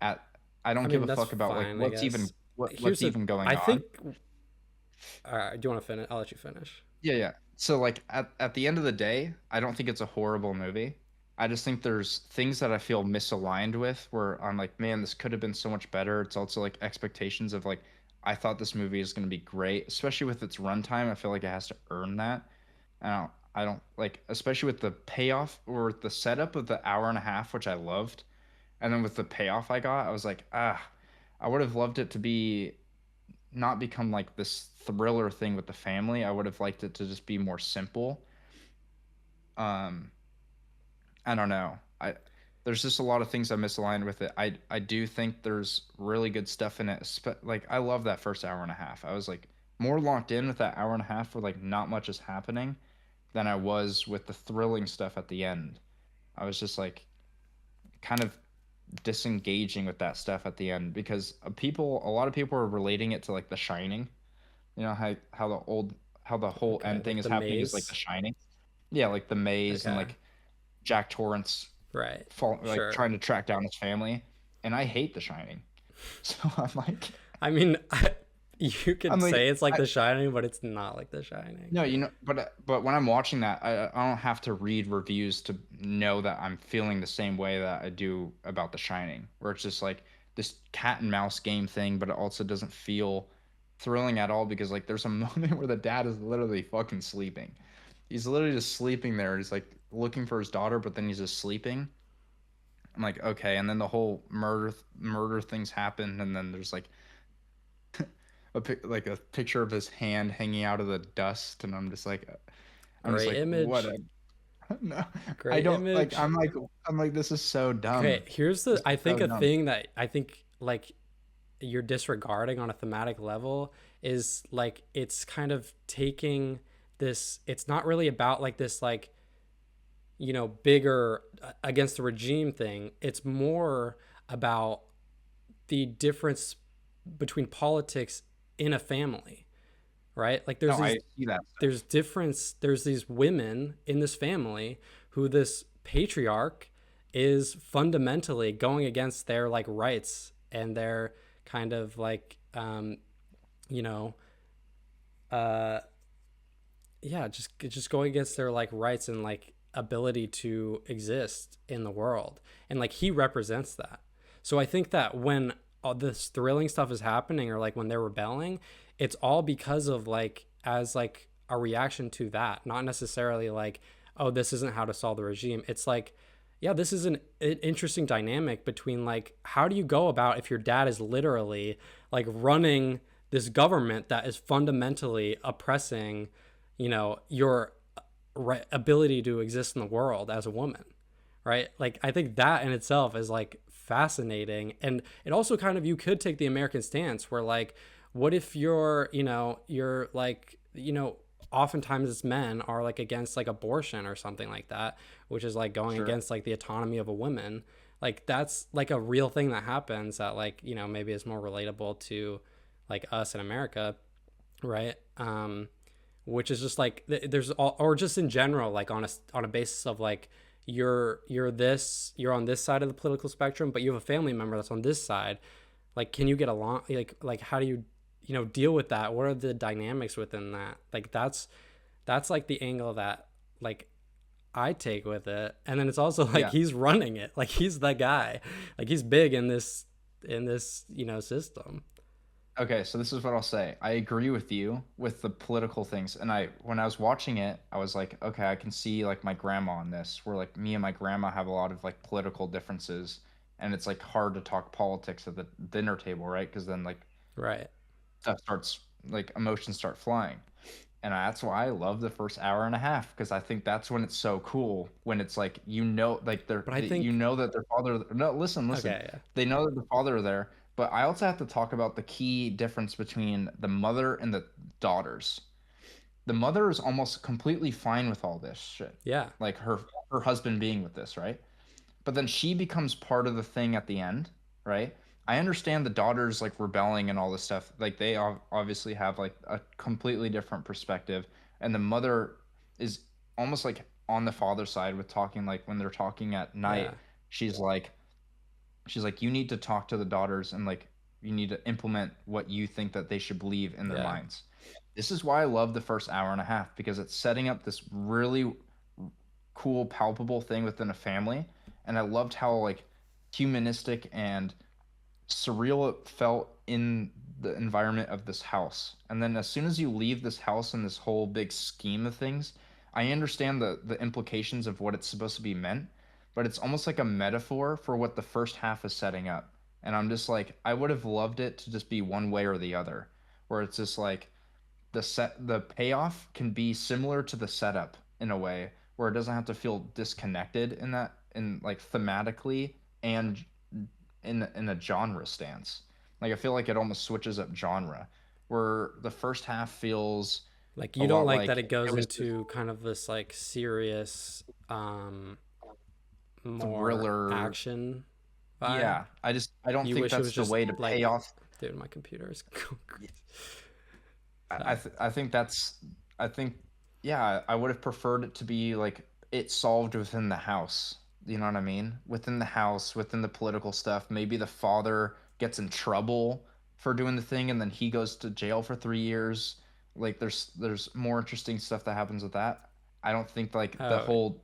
At I I don't give mean, a that's fuck about like fine, I guess. what's Here's a, even going I on. think. All right, do you want to finish? I'll let you finish. Yeah, yeah. So like at the end of the day, I don't think it's a horrible movie. I just think there's things that I feel misaligned with where I'm like, man, this could have been so much better. It's also like expectations of like I thought this movie is going to be great, especially with its runtime. I feel like it has to earn that. I don't like, especially with the payoff or the setup of the hour and a half, which I loved, and then with the payoff I got, I was like, I would have loved it to be not become like this thriller thing with the family. I would have liked it to just be more simple. Um, I don't know. There's just a lot of things I misaligned with it. I do think there's really good stuff in it. Like I love that first hour and a half. I was like more locked in with that hour and a half where like not much is happening than I was with the thrilling stuff at the end. I was just like kind of disengaging with that stuff at the end because a lot of people are relating it to like The Shining. You know how the whole Okay, end thing like is the happening is like The maze. Shining. Yeah, like the maze and Okay, like Jack Torrance right, like sure. trying to track down his family, and I hate The Shining. So I mean, you I'm could like, say it's like I The Shining, but it's not like The Shining. no, but when I'm watching that, I don't have to read reviews to know that I'm feeling the same way that I do about The Shining, where it's just like this cat and mouse game thing, but it also doesn't feel thrilling at all because like there's a moment where the dad is literally fucking sleeping. He's literally just sleeping there. He's like looking for his daughter, but then he's just sleeping. I'm like, okay, and then the whole murder things happen, and then there's like like a picture of his hand hanging out of the dust, and I'm just Great like, what image. a no, I Great don't like. image. I'm like, this is so Okay, dumb. here's the This I is so think a dumb. thing that I think like you're disregarding on a thematic level is like it's kind of taking this, it's not really about like this like, bigger against the regime thing. It's more about the difference between politics in a family, right? Like No, I see that stuff. there's these women in this family who this patriarch is fundamentally going against their like rights and their kind of like you know uh yeah, just going against their like rights and like ability to exist in the world, and like he represents that. So I think that when all this thrilling stuff is happening or like when they're rebelling, it's all because of like as like a reaction to that, not necessarily like, oh, this isn't how to solve the regime. It's like, yeah, this is an interesting dynamic between like how do you go about if your dad is literally like running this government that is fundamentally oppressing, your ability to exist in the world as a woman, right? Like I think that in itself is like fascinating, and it also kind of, you could take the American stance where like, what if you're like, oftentimes as men are like against like abortion or something like that, which is like going Sure. against like the autonomy of a woman. Like that's like a real thing that happens that like, maybe is more relatable to like us in America, right? Which is just like there's all, or just in general, like on a basis of like you're on this side of the political spectrum, but you have a family member that's on this side. Like, can you get along? Like how do you deal with that? What are the dynamics within that? Like that's like the angle that like I take with it. And then it's also like Yeah. he's running it. Like he's the guy. Like he's big in this system. Okay, so this is what I'll say. I agree with you with the political things. And when I was watching it, I was like, okay, I can see like my grandma in this, where like me and my grandma have a lot of like political differences, and it's like hard to talk politics at the dinner table, right? Because then like Right. stuff starts, like emotions start flying. And that's why I love the first hour and a half, because I think that's when it's so cool, when it's like, like But I you think know that their father, no, listen, okay, yeah. they know that the father are there. But I also have to talk about the key difference between the mother and the daughters. The mother is almost completely fine with all this shit, Yeah. like her husband being with this, right? But then she becomes part of the thing at the end, right? I understand the daughters like rebelling and all this stuff. Like they obviously have like a completely different perspective, and the mother is almost like on the father's side with talking, like when they're talking at night. Yeah. She's like, you need to talk to the daughters, and like you need to implement what you think that they should believe in their Yeah. minds. This is why I love the first hour and a half, because it's setting up this really cool, palpable thing within a family. And I loved how like humanistic and surreal it felt in the environment of this house. And then as soon as you leave this house and this whole big scheme of things, I understand the implications of what it's supposed to be meant, but it's almost like a metaphor for what the first half is setting up. And I'm just like, I would have loved it to just be one way or the other, where it's just like the payoff can be similar to the setup in a way, where it doesn't have to feel disconnected in that, in like thematically and in a genre stance. Like I feel like it almost switches up genre, where the first half feels Like a you don't lot like that like it goes it was this into kind of this like serious more thriller. action vibe. Yeah, I don't You think wish it that's was the just way to pay like, off. dude, my computer is going crazy. Sorry. I think that's I think yeah, I would have preferred it to be like it solved within the house. You know what I mean? Within the house, within the political stuff. Maybe the father gets in trouble for doing the thing, and then he goes to jail for 3 years. Like there's more interesting stuff that happens with that. I don't think like the Oh, whole,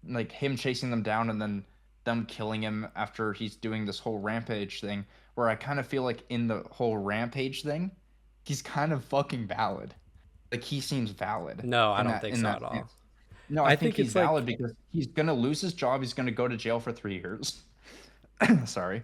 like him chasing them down and then them killing him after he's doing this whole rampage thing, where I kind of feel like in the whole rampage thing, he's kind of fucking valid. Like he seems valid no, I in don't think in so that at all. stance. No, I I think think he's it's valid like, because he's gonna lose his job. He's gonna go to jail for 3 years. Sorry.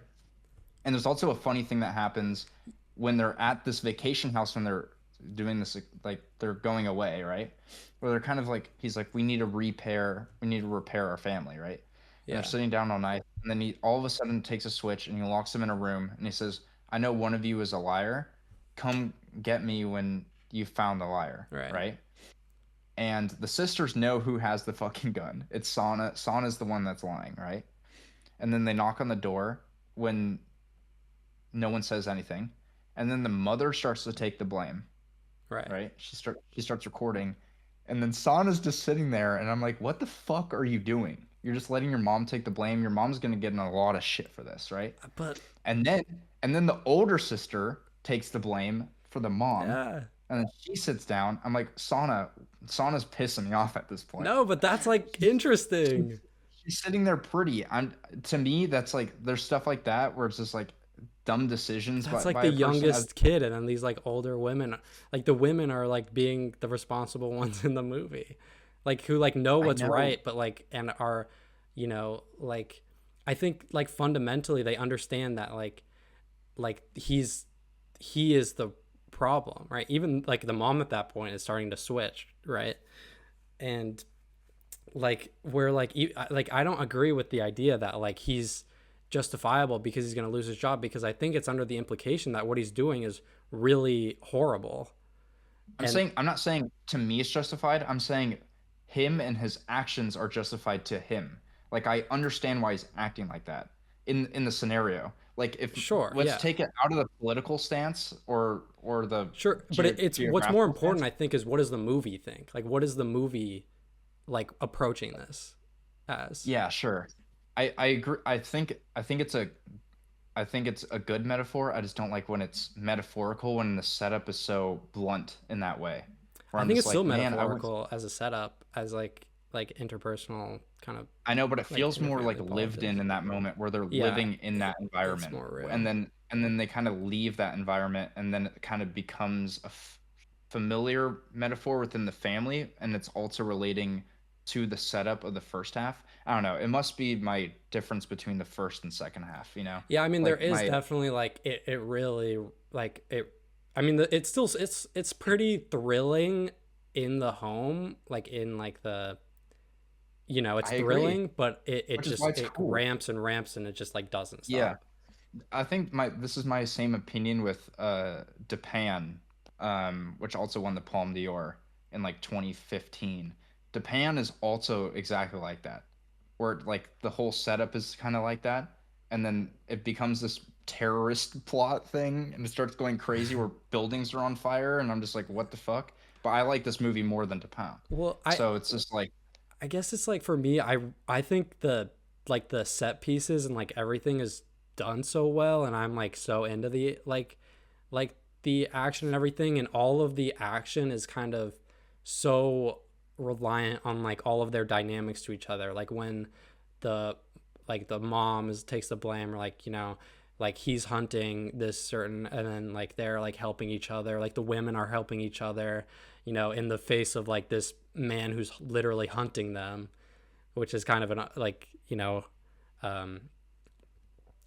And there's also a funny thing that happens when they're at this vacation house, when they're doing this, like they're going away, right? Where they're kind of like, he's like, we need to repair our family, right? And they're yeah, sitting down all night, and then he all of a sudden takes a switch and he locks them in a room and he says, I know one of you is a liar. Come get me when you found the liar, right, right? And the sisters know who has the fucking gun. It's Sana. Sana's the one that's lying, right? And then they knock on the door when no one says anything, and then the mother starts to take the blame, right. right? She starts recording, and then Sana's just sitting there, and I'm like, what the fuck are you doing? You're just letting your mom take the blame. Your mom's gonna get in a lot of shit for this, right? But And then the older sister takes the blame for the mom, yeah, and then she sits down. I'm like, Sana's pissing me off at this point. no, but that's like interesting. She's sitting there pretty. I'm To me, that's like there's stuff like that where it's just like dumb decisions That's by like the a person. As youngest kid, and then these like older women, like the women are like being the responsible ones in the movie, like who like know I what's know, right, but like and are, like I think like fundamentally they understand that like he is the problem, right? Even like the mom at that point is starting to switch, right? And like where like I don't agree with the idea that like he's justifiable because he's going to lose his job, because I think it's under the implication that what he's doing is really horrible. And I'm not saying to me it's justified. I'm saying him and his actions are justified to him. Like I understand why he's acting like that in the scenario. Like if sure, let's yeah, take it out of the political stance or the sure, but it's what's more geographical important stance. I think is what does the movie think, like what is the movie like approaching this as. Yeah, sure. I agree. I think I think it's a good metaphor. I just don't like when it's metaphorical when the setup is so blunt in that way. Where I I'm think just it's still like, man, I would metaphorical as a setup, as like interpersonal kind of I know, but it like feels in the more like family lived politics. in that moment where they're Yeah, living in that it's environment. more And real. then they kind of leave that environment and then it kind of becomes a familiar metaphor within the family and it's also relating to the setup of the first half. I don't know. It must be my difference between the first and second half, you know? Yeah, I mean there Like is my definitely like it really like it. I mean it's still it's pretty thrilling in the home, like in like the it's I agree, thrilling, but it which is why just it's it cool. ramps and ramps and it just like doesn't Yeah. stop. I think my this is my same opinion with Japan, which also won the Palme d'Or in like 2015. Japan is also exactly like that, where like the whole setup is kind of like that, and then it becomes this terrorist plot thing, and it starts going crazy where buildings are on fire, and I'm just like, what the fuck? But I like this movie more than Japan, Well, so it's just like, I guess it's like for me, I think the like the set pieces and like everything is done so well, and I'm like so into the like the action and everything, and all of the action is kind of so reliant on like all of their dynamics to each other. Like when the the mom is takes the blame, or like like he's hunting this certain, and then like they're like helping each other, like the women are helping each other, in the face of like this man who's literally hunting them, which is kind of an like um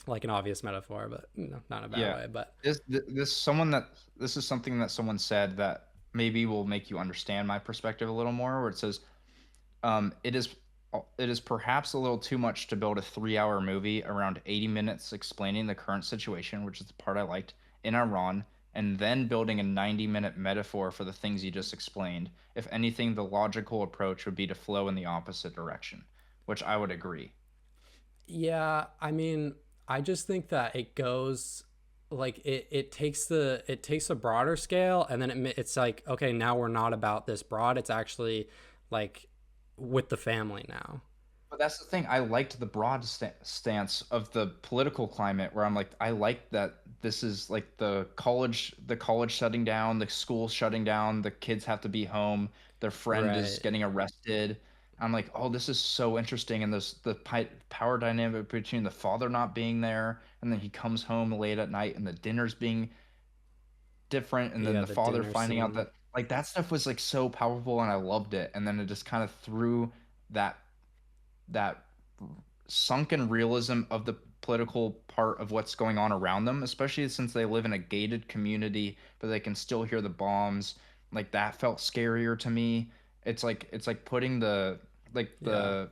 like an obvious metaphor, but not in a bad yeah, way. But this is something that someone said that maybe will make you understand my perspective a little more, where it says, it is perhaps a little too much to build a 3-hour movie around 80 minutes explaining the current situation, which is the part I liked, in Iran, and then building a 90-minute metaphor for the things you just explained. If anything, the logical approach would be to flow in the opposite direction, which I would agree. yeah, I mean, I just think that it goes like it takes a broader scale, and then it's like, okay, now we're not about this broad, it's actually like with the family now. But that's the thing. I liked the broad stance of the political climate, where I'm like, I like that this is like the college shutting down, the school shutting down, the kids have to be home, their friend is Right. getting arrested. I'm like, oh, this is so interesting, and this the power dynamic between the father not being there, and then he comes home late at night, and the dinner's being different, and then Yeah, the the father dinner finding out scene. that like that stuff was like so powerful, and I loved it, and then it just kind of threw that that sunken realism of the political part of what's going on around them, especially since they live in a gated community, but they can still hear the bombs. Like that felt scarier to me. It's like putting Yeah. the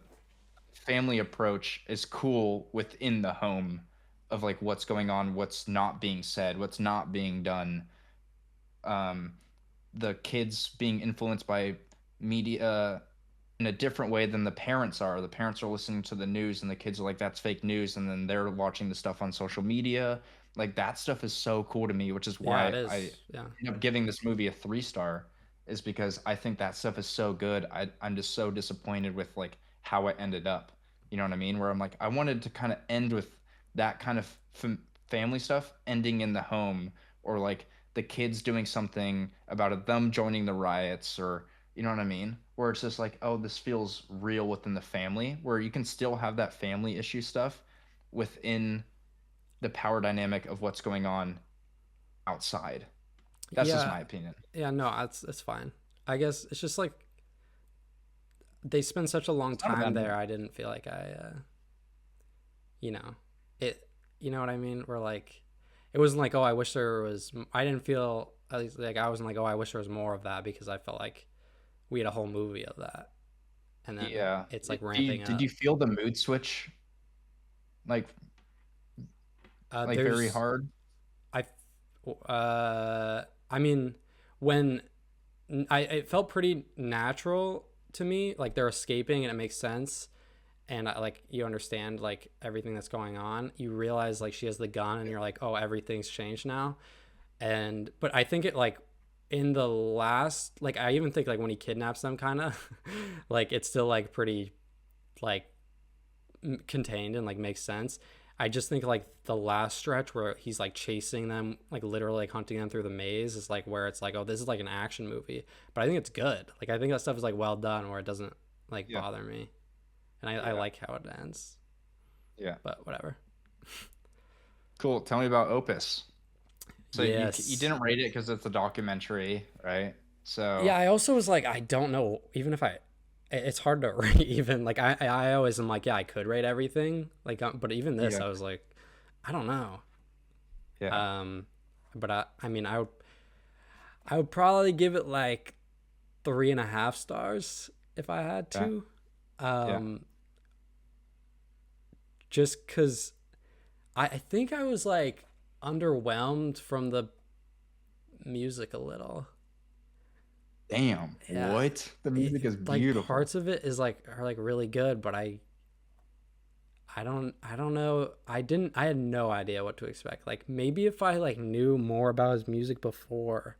family approach is cool within the home of like what's going on, what's not being said, what's not being done. Um, the kids being influenced by media in a different way than the parents are. The parents are listening to the news and the kids are like, that's fake news. And then they're watching the stuff on social media. Like that stuff is so cool to me, which is Yeah, it why I is. Yeah. end up giving this movie a 3 star, is because I think that stuff is so good. I'm just so disappointed with like how it ended up. You know what I mean? Where I'm like, I wanted to kind of end with that kind of family stuff ending in the home, or like the kids doing something about it, them joining the riots, or you know what I mean? Where it's just like, oh, this feels real within the family, where you can still have that family issue stuff within the power dynamic of what's going on outside. That's just Yeah. my opinion. Yeah, no, that's fine. I guess it's just like they spend such a long It's not a time bad there. movie. I didn't feel like you know, it, you know what I mean? Where like, it wasn't like, oh, I wish there was, I didn't feel, at least like, I wasn't like, oh, I wish there was more of that, because I felt like we had a whole movie of that. And then Yeah. it's like Do you, ramping did you up. feel the mood switch like very There's, hard? I, I mean, when it felt pretty natural to me, like they're escaping and it makes sense, and like you understand like everything that's going on, you realize like she has the gun, and you're like, oh, everything's changed now. And but I think it like in the last, like I even think like when he kidnaps them, kind of like it's still like pretty like contained and like makes sense. I just think like the last stretch where he's like chasing them, like literally like hunting them through the maze, is like where it's like, oh, this is like an action movie. But I think it's good. Like I think that stuff is like well done, where it doesn't like Yeah. bother me, and I Yeah. like how it ends. Yeah. But whatever. Cool. Tell me about Opus. So you Yes. didn't rate it because it's a documentary, right? Yeah, So I also was like, I don't know. Even if it's hard to rate. Even like I always am like, yeah, I could rate everything. Like, but even this, yeah, I was like, I don't know. yeah, Um, but I mean, I would probably give it like 3.5 stars if I had yeah, to. yeah. Um, just because I think I was like underwhelmed from the music a little. Damn, Yeah, what? The music is like beautiful. parts of it is like are like really good, but I don't know. I had no idea what to expect. Like maybe if I like knew more about his music before,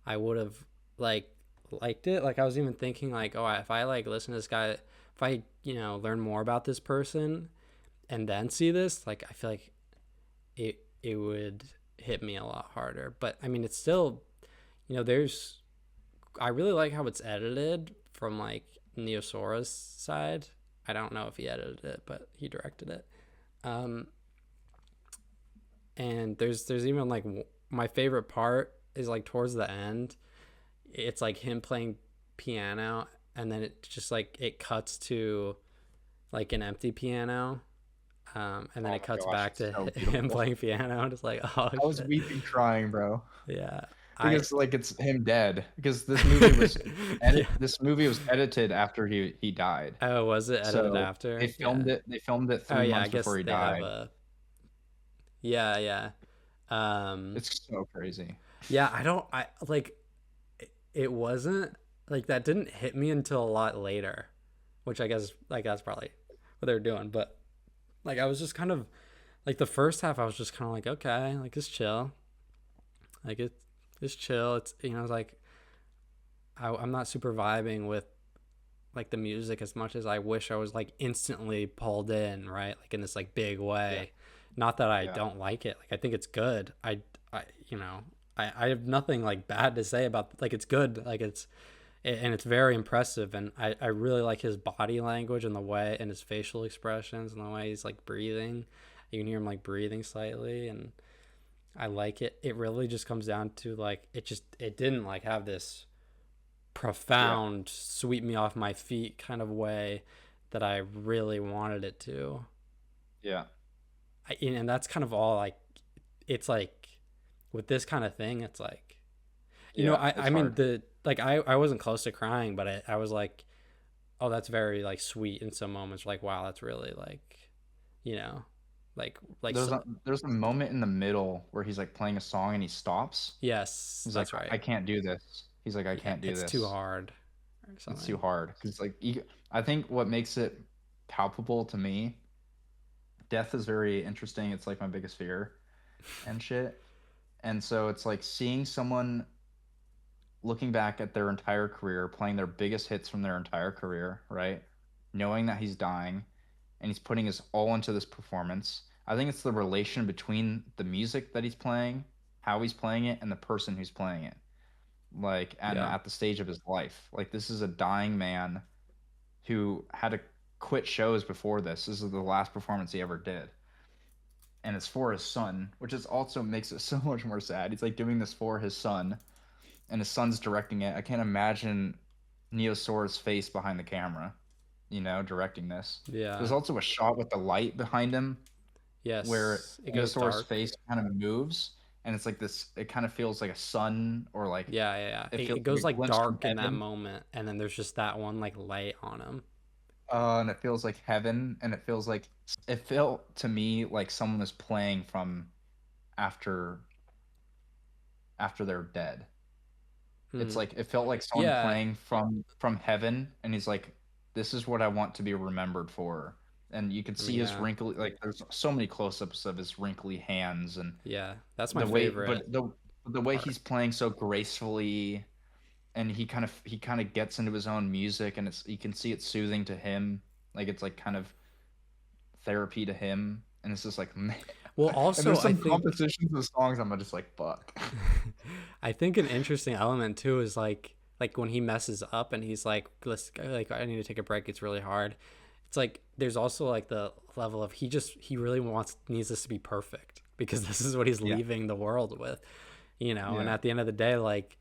I would have like liked it. Like I was even thinking like, oh, if I like listen to this guy, if I, learn more about this person and then see this, like I feel like it would hit me a lot harder. But I mean, it's still, there's I really like how it's edited from like Neosora's side. I don't know if he edited it, but he directed it. Um, and there's even like my favorite part is like towards the end. It's like him playing piano, and then it just like it cuts to like an empty piano, and then Oh it my cuts gosh, back it's to so him beautiful. playing piano. And it's like, oh I was shit, weeping, crying, bro, yeah, I because like it's him dead. Because yeah. this movie was edited after he died. Oh, was it edited So after? Yeah. they filmed it Oh three yeah, I months guess before he they have died. a yeah, yeah. Um It's so crazy. yeah, I like it wasn't like that didn't hit me until a lot later, which I guess like that's probably what they were doing, but like I was just kind of like the first half I was just kind of like okay, like it's chill. Like it's chill. It's like I'm not super vibing with like the music as much as I wish I was like instantly pulled in, right? Like in this like big Yeah, way. Not that I yeah, don't like it. Like I think it's good. I I have nothing like bad to say about like it's good. Like and it's very impressive and I really like his body language and the way and his facial expressions and the way he's like breathing. You can hear him like breathing slightly and I like it. It really just comes down to like it didn't like have this yeah, profound, sweep me off my feet kind of way that I really wanted it to. yeah, And that's kind of all like, it's like with this kind of thing, it's like, yeah. I It's mean, hard. I wasn't close to crying, but I was like, oh, that's very like sweet in some moments. Like, wow, that's really like, you know, like, so, There's a moment in the middle where he's like playing a song and he stops. yes, He's like, that's right. I can't do this. He's like, I Yeah, can't do it's too this. hard or It's too something. hard because I think what makes it palpable to me, death is very interesting. It's like my biggest fear and shit. And so it's like seeing someone looking back at their entire career, playing their biggest hits from their entire career, right? Knowing that he's dying and he's putting his all into this performance. I think it's the relation between the music that he's playing, how he's playing it, and the person who's playing it. Like, and Yeah, at the stage of his life. Like, this is a dying man who had to quit shows before this. This is the last performance he ever did. And it's for his son, which is also makes it so much more sad. He's like doing this for his son, and his son's directing it. I can't imagine Neosaur's face behind the camera, directing this. There's yeah, also a shot with the light behind him where yes, it goes Neosaur's dark. face kind of moves, and it's like this. It kind of feels like a sun, or like Yeah, yeah, yeah. it It feels like goes a like glimpse from dark in that heaven. moment, and then there's just that one like light on him. And it feels like heaven, and it felt to me like someone was playing from after they're dead. It's Hmm. like it felt like someone Yeah, playing from heaven, and he's like, "This is what I want to be remembered for." And you could see his yeah, wrinkly, like there's so many close-ups of his wrinkly hands and yeah. That's my the way, favorite the way part. he's playing so gracefully, and he kind of gets into his own music, and it's you can see it's soothing to him, like it's like kind of therapy to him, and it's just like, man. Well, And also there's I some think compositions of songs I'm just like, fuck. I think an interesting element too is like when he messes up and he's like, let's like I need to take a break. It's really hard. It's like there's also like the level of he really needs this to be perfect because this is what he's Yeah, leaving the world with, you know. And yeah, at the end of the day, like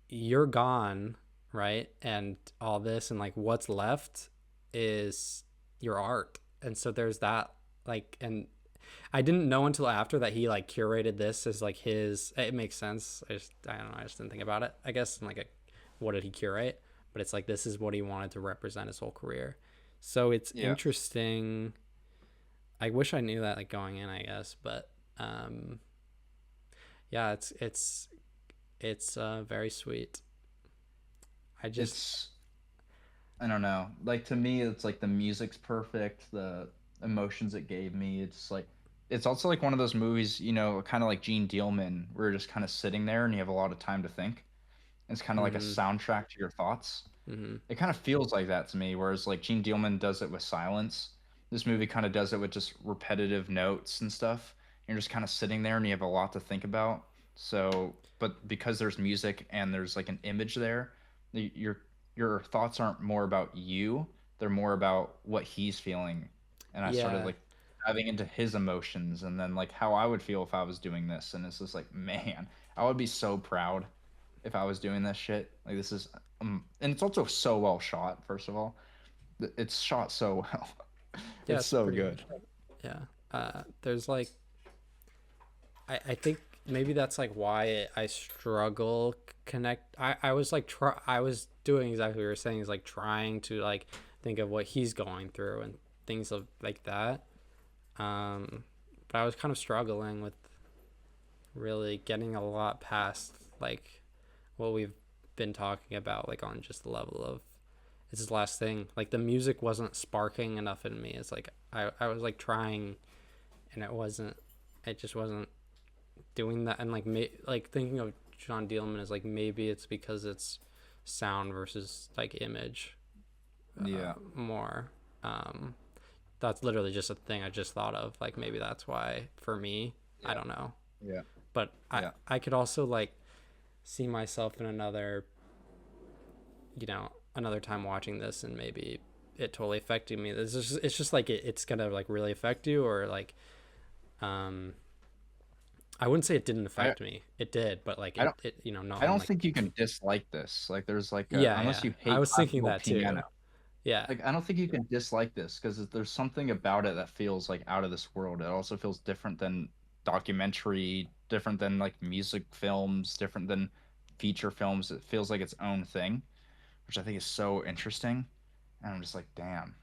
you're gone, right? And all this and like what's left is your art. And so there's that like and I didn't know until after that he like curated this as like his. It makes sense. I don't know. I just didn't think about it. I guess like what did he curate? But it's like this is what he wanted to represent his whole career. So it's yeah. interesting. I wish I knew that like going in. I guess, but um, yeah, it's very sweet. I just It's I don't know. Like to me, it's like the music's perfect. The emotions it gave me. It's like it's also like one of those movies, kind of like Gene Dealman, where you're just kind of sitting there and you have a lot of time to think. It's kind of like a mm-hmm, soundtrack to your thoughts. mm-hmm. It kind of feels like that to me, whereas like Gene Dealman does it with silence. This movie kind of does it with just repetitive notes and stuff. You're just kind of sitting there and you have a lot to think about. So, but because there's music and there's like an image there, your your thoughts aren't more about you, they're more about what he's feeling. And I started Yeah, like diving into his emotions and then like how I would feel if I was doing this, and it's just like, man, I would be so proud if I was doing this shit. Like this is and it's also so well shot, first of all. It's shot so well. yeah, It's it's so pretty good. good. Yeah, there's like I think maybe that's like why I struggle connect. I was like I was doing exactly what you were saying is like trying to like think of what he's going through and things of like that. But I was kind of struggling with really getting a lot past like what we've been talking about like on just the level of it's his last thing. Like the music wasn't sparking enough in me. It's like I was like trying and it just wasn't doing that and like thinking of John Dielman as like maybe it's because it's sound versus like image Yeah. more. Um, that's literally just a thing I just thought of. Like maybe that's why for me, I Yeah. don't know, Yeah. but Yeah. I could also like see myself in another another time watching this and maybe it totally affecting me. It's just like it's gonna like really affect you or like um I wouldn't say it didn't I affect me. It did, but like I don't it not I on don't like think you can dislike this. Like there's like a yeah, unless yeah. you I hate was thinking classical that piano. too. Yeah. Like I don't think you can dislike this because there's something about it that feels like out of this world. It also feels different than documentary, different than like music films, different than feature films. It feels like its own thing, which I think is so interesting. And I'm just like, damn.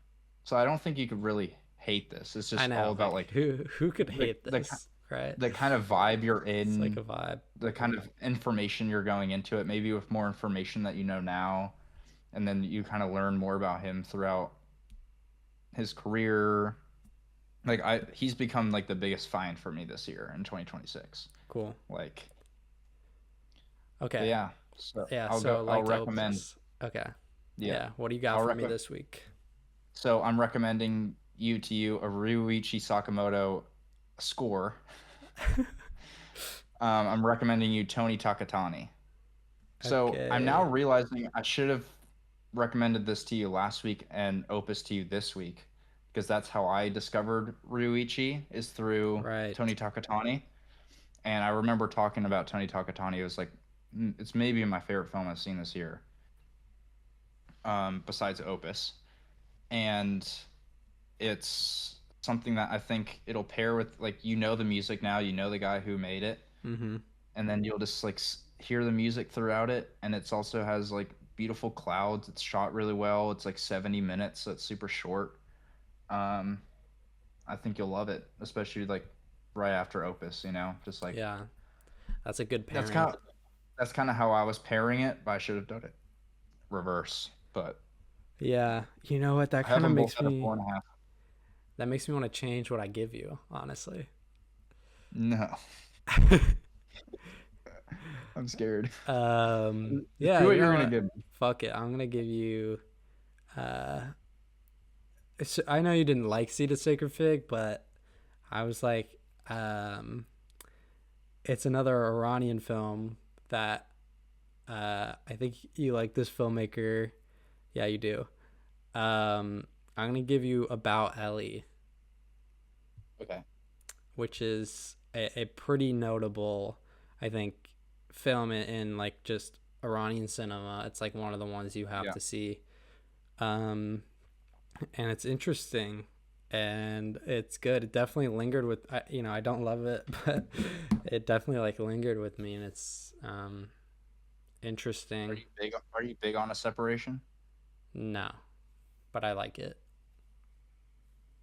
So I don't think you could really hate this. It's I just all know. about Like like who could the hate the this, right? the kind of vibe you're It's like in, a vibe. the kind of information you're going into it, maybe with more information that you know now, and then you kind of learn more about him throughout his career. Like he's become like the biggest find for me this year in 2026. Cool. Like, but Okay. yeah, so Yeah, I'll so go. I I'll liked recommend. Opus. Okay. Yeah, Yeah. What do you got I'll for me recommend. this week? So I'm recommending you a Ryuichi Sakamoto score. I'm recommending you Tony Takatani. So I'm now Okay. realizing I should have recommended this to you last week and Opus to you this week because that's how I discovered Ryuichi is through Right. Tony Takatani. And I remember talking about Tony Takatani. It was like it's maybe my favorite film I've seen this year, besides Opus. And it's something that I think it'll pair with like the music now, you know the guy who made it, Mm-hmm. and then you'll just like hear the music throughout it, and it's also has like beautiful clouds. It's shot really well. It's like 70 minutes, so it's super short. Um, I think you'll love it, especially like right after Opus. Just like Yeah. That's a good that's pairing. kind of that's kind of how I was pairing it, but I should have done it reverse. But Yeah. You know what? I have them both at a four and a half. That makes me want to change what I give you, honestly. No, I'm scared. Yeah, Do you what you're know gonna what? give me. Fuck it. I'm gonna give you uh I know you didn't like Seed of Sacred Fig, but I was like, um, it's another Iranian film that I think you like this filmmaker. Yeah, you do. I'm gonna give you About Ellie, Okay. which is a pretty notable, I think, film in like just Iranian cinema. It's like one of the ones you have Yeah. to see. Um, and it's interesting and it's good. It definitely lingered with I don't love it, but it definitely like lingered with me, and it's Are interesting. you big? Are you big on a separation? No, but I like it.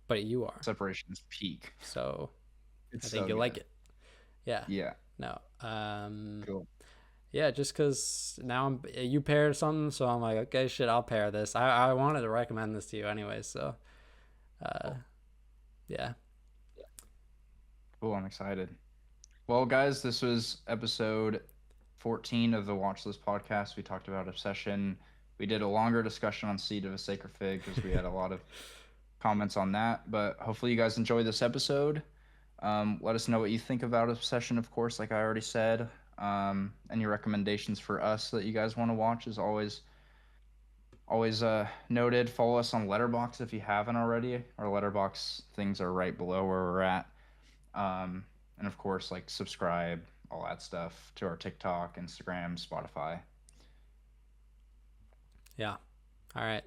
But you are, Separation's peak. so It's I think so you'll like good. it. Yeah. Yeah. No. Cool. Yeah, just because now you paired something, so I'm like, okay, shit, I'll pair this. I wanted to recommend this to you anyway, so uh, Cool. yeah, Cool. I'm excited. Well, guys, this was episode 14 of the Watchlist podcast. We talked about obsession. We did a longer discussion on Seed of a Sacred Fig because we had a lot of comments on that. But hopefully, you guys enjoy this episode. Let us know what you think about obsession, of course, like I already said. Any recommendations for us that you guys want to watch is always noted. Follow us on Letterbox if you haven't already. Our Letterbox things are right below where we're at. And of course, like subscribe, all that stuff to our TikTok, Instagram, Spotify. yeah. All right.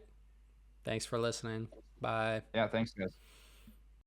Thanks for listening. Bye. Yeah, thanks, guys.